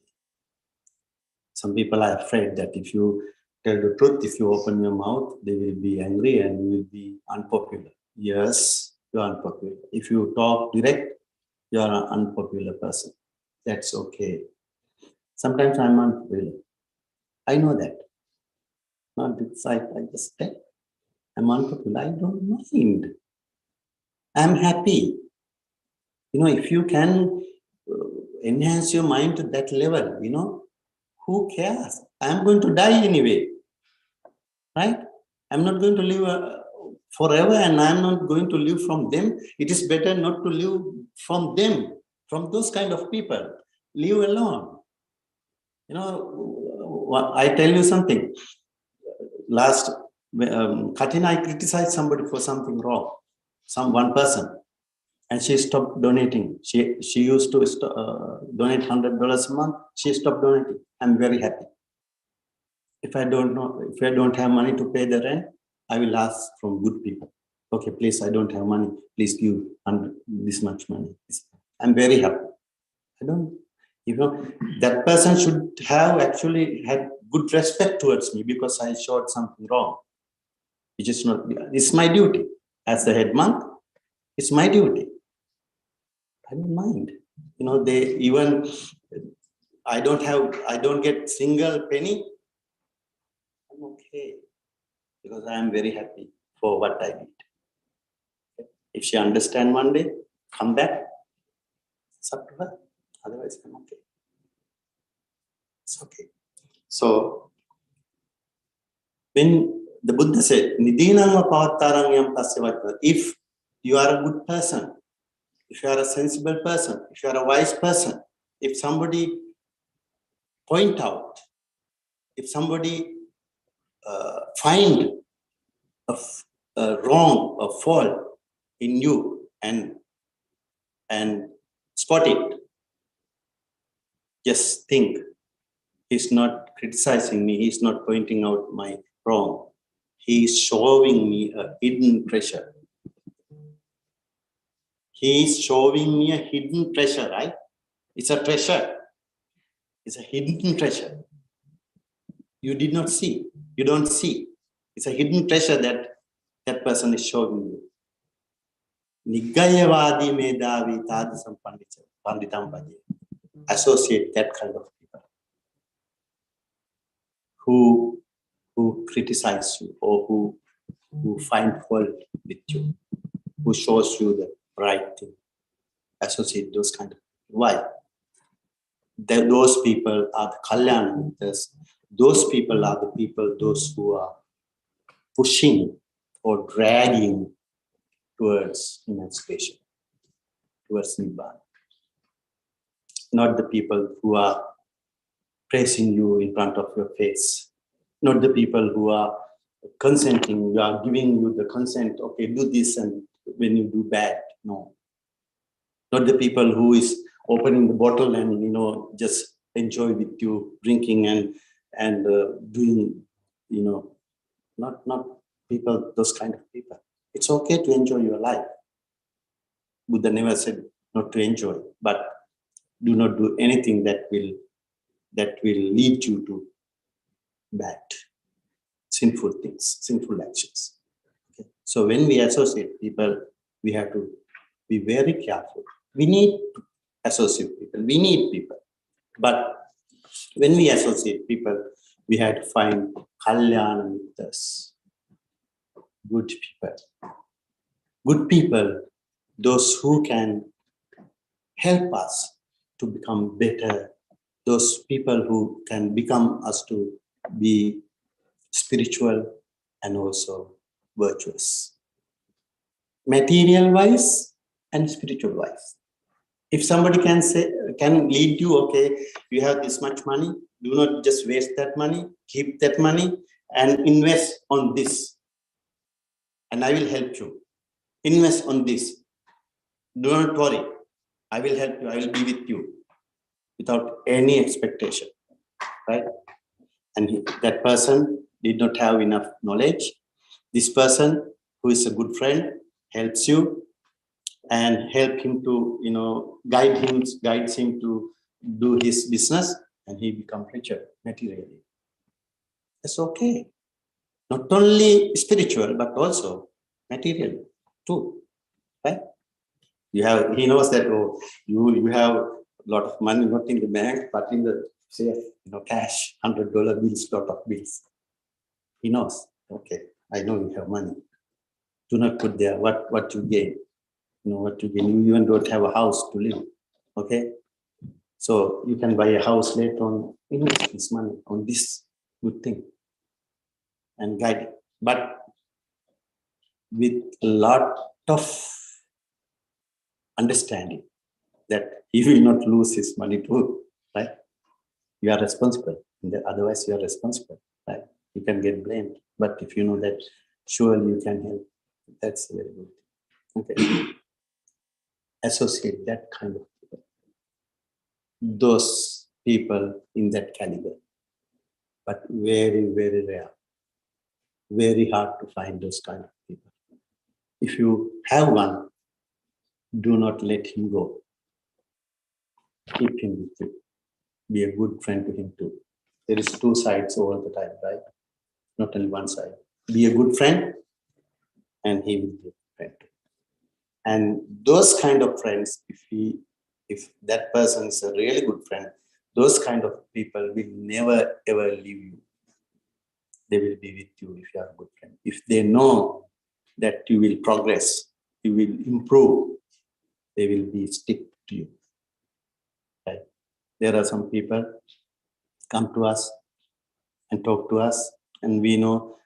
Some people are afraid that if you tell the truth, if you open your mouth, they will be angry and you will be unpopular. Yes, you are unpopular. If you talk direct, you are an unpopular person. That's okay. Sometimes I'm unpopular. I know that. Not this side, I just tell. I'm unpopular. I don't mind. I'm happy. If you can enhance your mind to that level, who cares? I'm going to die anyway. Right? I'm not going to live forever and I'm not going to live from them. It is better not to live from them, from those kind of people. Live alone. I tell you something. Last, Katina, I criticized somebody for something wrong. One person. And she stopped donating. She used to donate $100 a month. She stopped donating. I'm very happy. If I don't have money to pay the rent, I will ask from good people. Okay, please, I don't have money. Please give this much money. I'm very happy. You know, that person should have actually had good respect towards me because I showed something wrong. Which is not, it's my duty. As the head monk, it's my duty. I don't mind. You know, they even, I don't get single penny. I'm okay. Because I am very happy for what I did. If she understand one day, come back, it's up to her. Otherwise, I'm okay. It's okay. So, when the Buddha said, "Nidinanga pavatarang yam tasya," if you are a good person, if you are a sensible person, if you are a wise person, if somebody point out, if somebody find a wrong, a fault in you and spot it, just think, he's not criticizing me, he's not pointing out my wrong. He's showing me a hidden treasure. He's showing me a hidden treasure, right? It's a treasure. It's a hidden treasure. You did not see. You don't see. It's a hidden treasure that that person is showing you. Nigayavadi medavi tadisam panditam bhaje. Associate that kind of people who criticize you or who find fault with you, who shows you the right thing. Associate those kind of people. Why? Those people are the Kalyanamittas. Those people are the people, those who are pushing or dragging towards emancipation, towards Nibbana. Not the people who are praising you in front of your face. Not the people who are consenting, you are giving you the consent, okay, do this, and when you do bad, no. Not the people who is opening the bottle and, you know, just enjoy with you drinking and doing, you know, not people, those kind of people. It's okay to enjoy your life. Buddha never said not to enjoy, but do not do anything that will lead you to bad, sinful things, sinful actions. Okay? So when we associate people, we have to be very careful. We need to associate people. We need people. But when we associate people, we have to find Kalyana Mittas, good people. Good people, those who can help us to become better, those people who can become us to be spiritual and also virtuous. Material wise and spiritual wise. If somebody can lead you, okay, you have this much money, do not just waste that money, keep that money and invest on this. And I will help you. Invest on this. Do not worry. I will help you. I will be with you without any expectation, right? And that person did not have enough knowledge. This person who is a good friend helps you and help him to, you know, guides him to do his business, and he becomes richer materially. That's okay. Not only spiritual, but also material too, right? He knows that, oh, you have a lot of money, not in the bank, but in the safe, you know, cash, $100 bills, lot of bills. He knows, okay, I know you have money. Do not put there what you gain. You know what you gain. You even don't have a house to live. Okay? So you can buy a house later on, invest this money on this good thing and guide it. But with a lot of understanding that he will not lose his money too, right? You are responsible. Otherwise, you are responsible, right? You can get blamed. But if you know that surely you can help, that's very good. Okay. Associate that kind of people. Those people in that caliber. But very, very rare. Very hard to find those kind of people. If you have one, do not let him go. Keep him with you. be a good friend to him too. There is two sides all the time, right? Not only one side. Be a good friend, and he will be a friend too. And those kind of friends, if that person is a really good friend, those kind of people will never ever leave you. They will be with you if you are a good friend. If they know that you will progress, you will improve, they will be stick to you. Right? There are some people come to us and talk to us, and we know,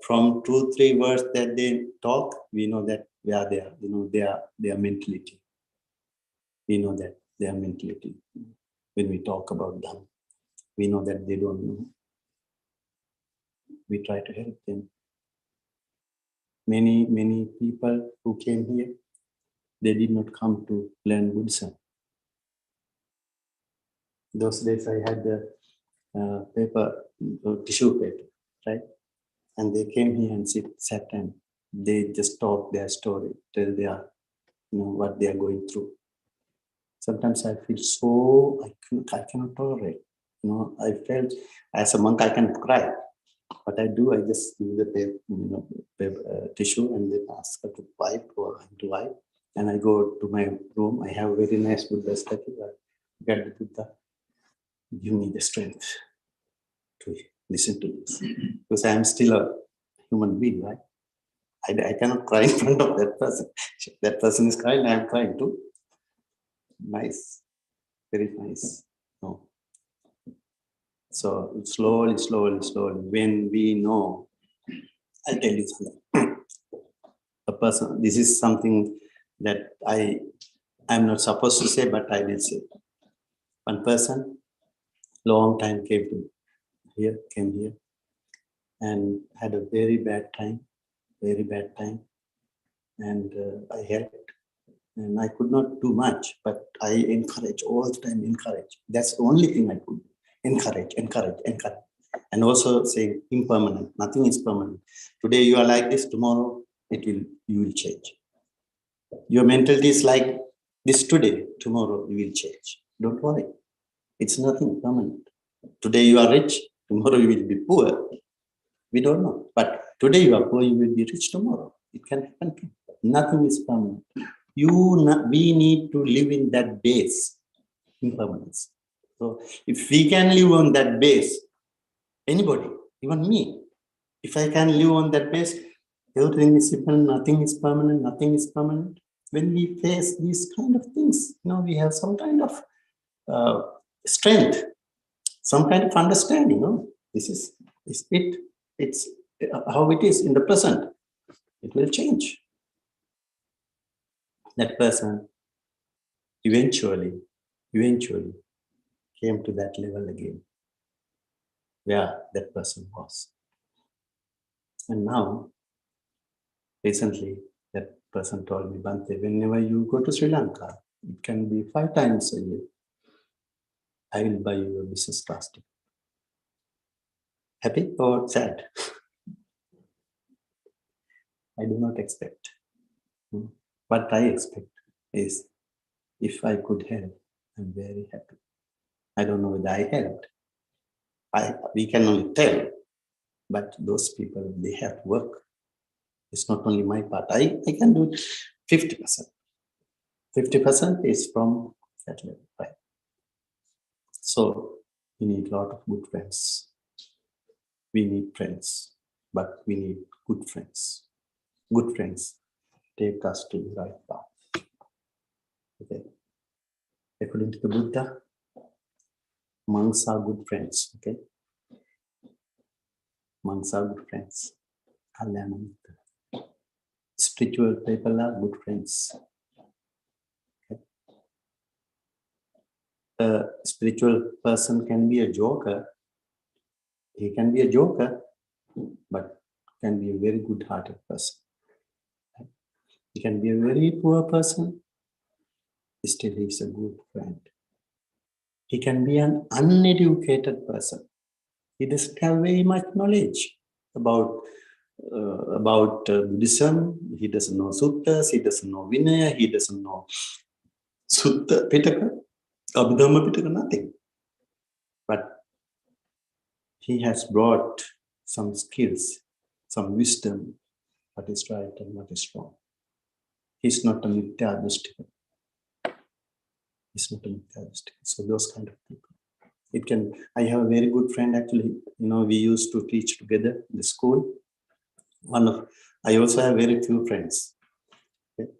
from 2-3 words that they talk, we know that we are there. Their mentality. We know that their mentality. When we talk about them, we know that they don't know. We try to help them. Many people who came here, they did not come to learn Buddhism. Those days I had the tissue paper, right? And they came here and sat and they just talk their story, tell their, what they are going through. Sometimes I feel so, I cannot tolerate. I felt as a monk I can cry. What I do, I just do the paper, tissue, and then ask her to wipe or to wipe. And I go to my room. I have a very nice Buddha statue. I get the Buddha. Give me the strength to listen to this. Because I am still a human being, right? I cannot cry in front of that person. If that person is crying, I am crying too. Nice. Very nice. No. So slowly, when we know, I'll tell you something. A person, this is something that I'm not supposed to say, but I will say. One person, long time came here, and had a very bad time. And I helped, and I could not do much, but I encourage all the time, encourage. That's the only thing I could do. Encourage. And also saying impermanent, nothing is permanent. Today you are like this, tomorrow you will change. Your mentality is like this today, tomorrow you will change. Don't worry. It's nothing permanent. Today you are rich, tomorrow you will be poor. We don't know. But today you are poor, you will be rich tomorrow. It can happen too. Nothing is permanent. We need to live in that base, impermanence. So if we can live on that base, anybody, even me, if I can live on that base, everything is simple, nothing is permanent, When we face these kind of things, we have some kind of strength, some kind of understanding. This is it. It's how it is in the present. It will change. That person eventually came to that level again, where that person was. And now, recently, that person told me, Bhante, whenever you go to Sri Lanka, it can be 5 times a year, I will buy you a business class ticket. Happy or sad? I do not expect. What I expect is, if I could help, I'm very happy. I don't know whether I helped. We can only tell, but those people, they have to work. It's not only my part. I can do 50%. 50% is from that level, right? So we need a lot of good friends. We need friends, but we need good friends. Good friends take us to the right path. Okay. According to the Buddha, monks are good friends. Okay. Monks are good friends. Spiritual people are good friends. Okay. A spiritual person can be a joker. He can be a joker, but can be a very good-hearted person. He can be a very poor person, still he is a good friend. He can be an uneducated person. He doesn't have very much knowledge about Buddhism. He doesn't know suttas, he doesn't know Vinaya, he doesn't know Sutta Pitaka, Abhidhamma Pitaka, nothing. but he has brought some skills, some wisdom, what is right and what is wrong. He's not a Mithya Dustika. He's not a Mithya Dustika. So those kind of people. It can, I have a very good friend actually, we used to teach together in the school. I also have very few friends. Okay?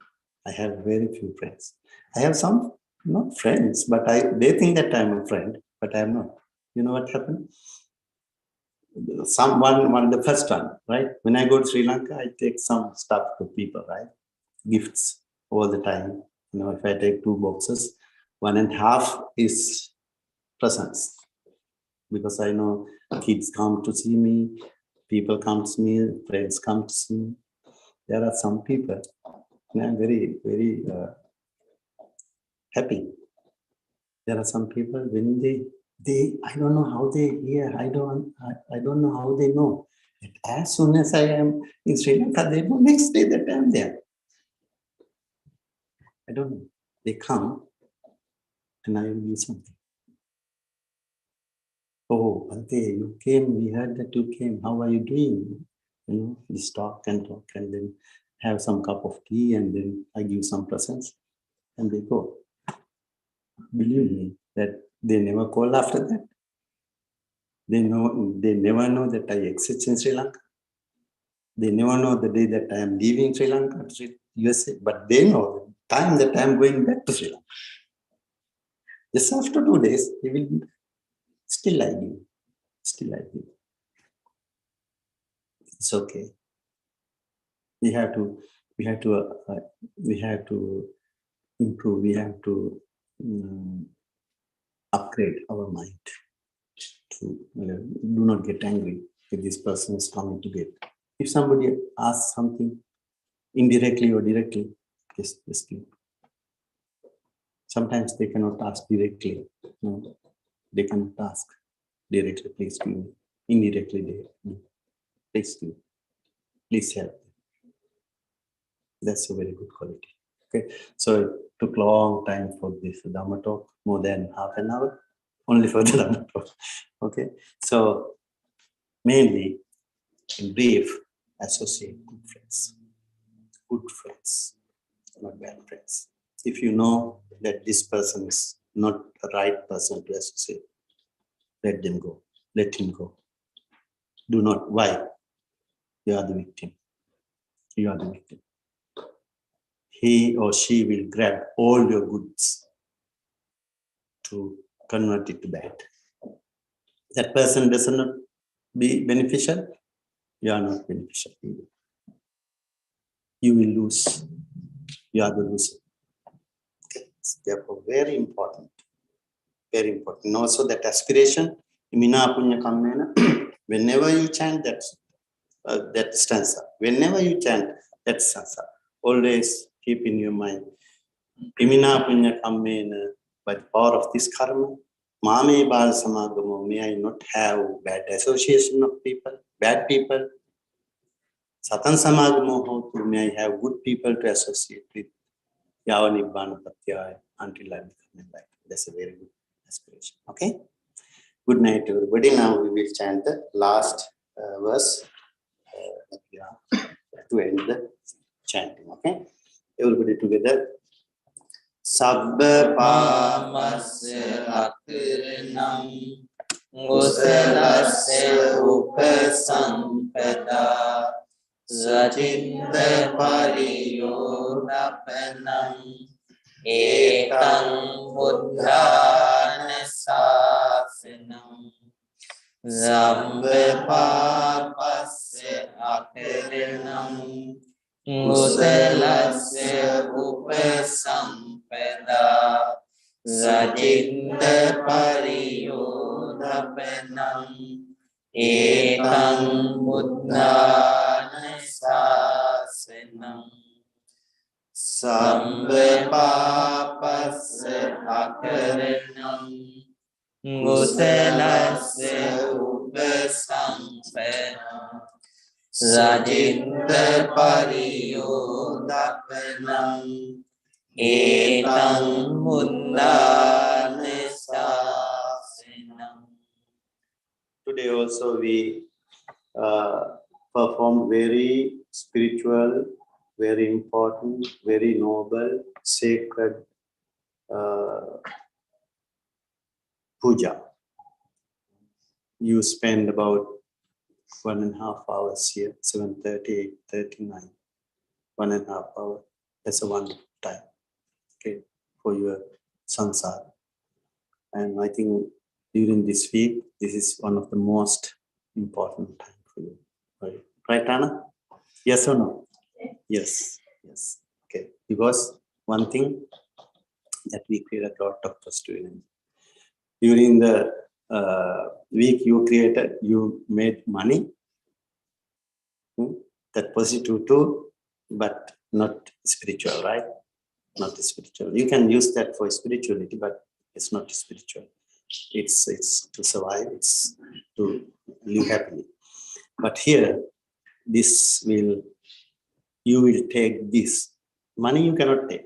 I have very few friends. I have some, not friends, but they think that I'm a friend, but I am not. You know what happened? The first one, right? When I go to Sri Lanka, I take some stuff to people, right? Gifts all the time. If I take 2 boxes, 1.5 is presents. Because I know kids come to see me, people come to see me, friends come to see me. There are some people, and I'm very, very happy. There are some people when they I don't know how they hear, I don't know how they know. As soon as I am in Sri Lanka, they know next day that I am there. I don't know. They come and I will do something. Oh, Bhante, you came, we heard that you came. How are you doing? Just talk and then have some cup of tea and then I give some presents and they go. Believe me that they never call after that. They never know that I exist in Sri Lanka. They never know the day that I am leaving Sri Lanka to USA, but they know the time that I am going back to Sri Lanka. Just after 2 days, they will still like you. Still like you. It's okay. We have to improve. We have to upgrade our mind. To do not get angry if this person is coming to get. If somebody asks something indirectly or directly, just give. Sometimes they cannot ask directly. No, they cannot ask directly. Please give me. Indirectly, they please give. Please help. That's a very good quality. Okay, so it took a long time for this Dhamma talk, more than half an hour, only for the Dhamma talk. Okay, so mainly, in brief, associate good friends. Good friends, not bad friends. If you know that this person is not the right person to associate, let them go. Let him go. Do not. Why? You are the victim. You are the victim. He or she will grab all your goods to convert it to bad. That person does not be beneficial. You are not beneficial either. You will lose. You are the loser. Okay. It's therefore very important. Very important. And also that aspiration, Imina Punya Kammena, whenever you chant that stanza, whenever you chant that stanza, always keep in your mind, Imina Punya Kammena, by the power of this karma, Mame Bal Samagamo, may I not have bad association of people, bad people. Satan Samagamo Hotu, may I have good people to associate with. Yava Nibbana Patyaya, until I become enlightened. That's a very good aspiration. Okay? Good night, everybody. Now we will chant the last verse to end the chanting. Okay? Everybody together. Sabba Pamasya akirinam Usalasya upasampada Sajinda pariyodapanam Ekam buddhana sasanam Zambe papasya akirinam Usalasya upasampada Sajinda pariyodapanam Ekam buddhana sasanam Sambe papasya akaranam Usalasya upasampada Sajinda pariyodapanam Ekam buddhana sasanam today also we performed very spiritual, very important, very noble, sacred puja. You spend about 1.5 hours here, 7:30, 8:39, 1.5 hours. That's a wonderful time, okay, for your sansara. And I think during this week, this is one of the most important time for you. Right, Anna? Yes or no? Yes. Yes. Okay. Because one thing that we create a lot of positive energy. During the week you made money. That positive too, but not spiritual, right? Not spiritual. You can use that for spirituality, but it's not spiritual. It's to survive, it's to live happily. But here, you will take this. Money you cannot take,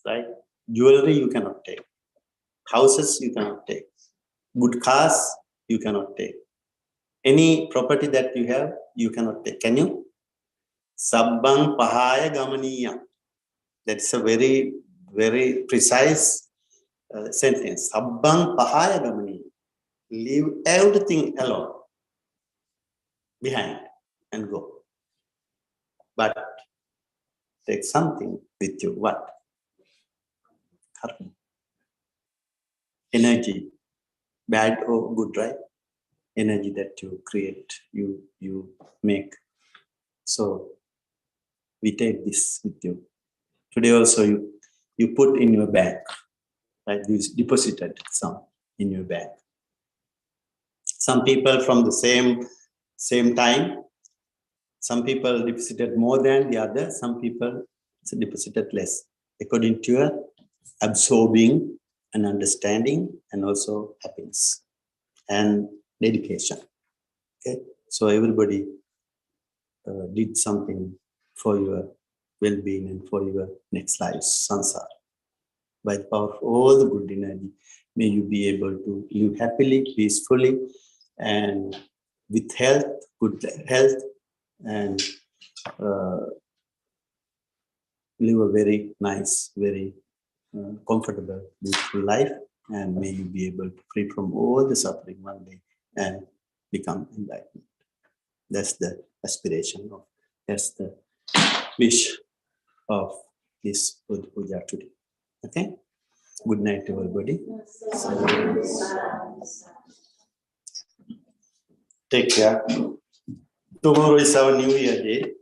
right? Jewelry you cannot take. Houses you cannot take. Good cars you cannot take. Any property that you have, you cannot take. Can you? Sabbang pahaya gamaniya. That's a very, very precise sentence. Sabbang pahaya gamaniya. Leave everything alone behind and go. But take something with you. What? Karma. Energy. Bad or good, right? Energy that you create, you make. So we take this with you. Today also you put in your bank, right? You deposited some in your bank. Some people from the same time, some people deposited more than the other, some people deposited less, according to your absorbing and understanding and also happiness and dedication. Okay, so everybody did something for your well-being and for your next life's sansara. By the power of all the good energy, may you be able to live happily, peacefully, and with health, good health, and live a very nice, very comfortable, beautiful life. And may you be able to free from all the suffering one day and become enlightened. That's the aspiration of, that's the wish of this Bodhi Puja today. Okay? Good night, everybody. Take care. Tomorrow is our New Year day.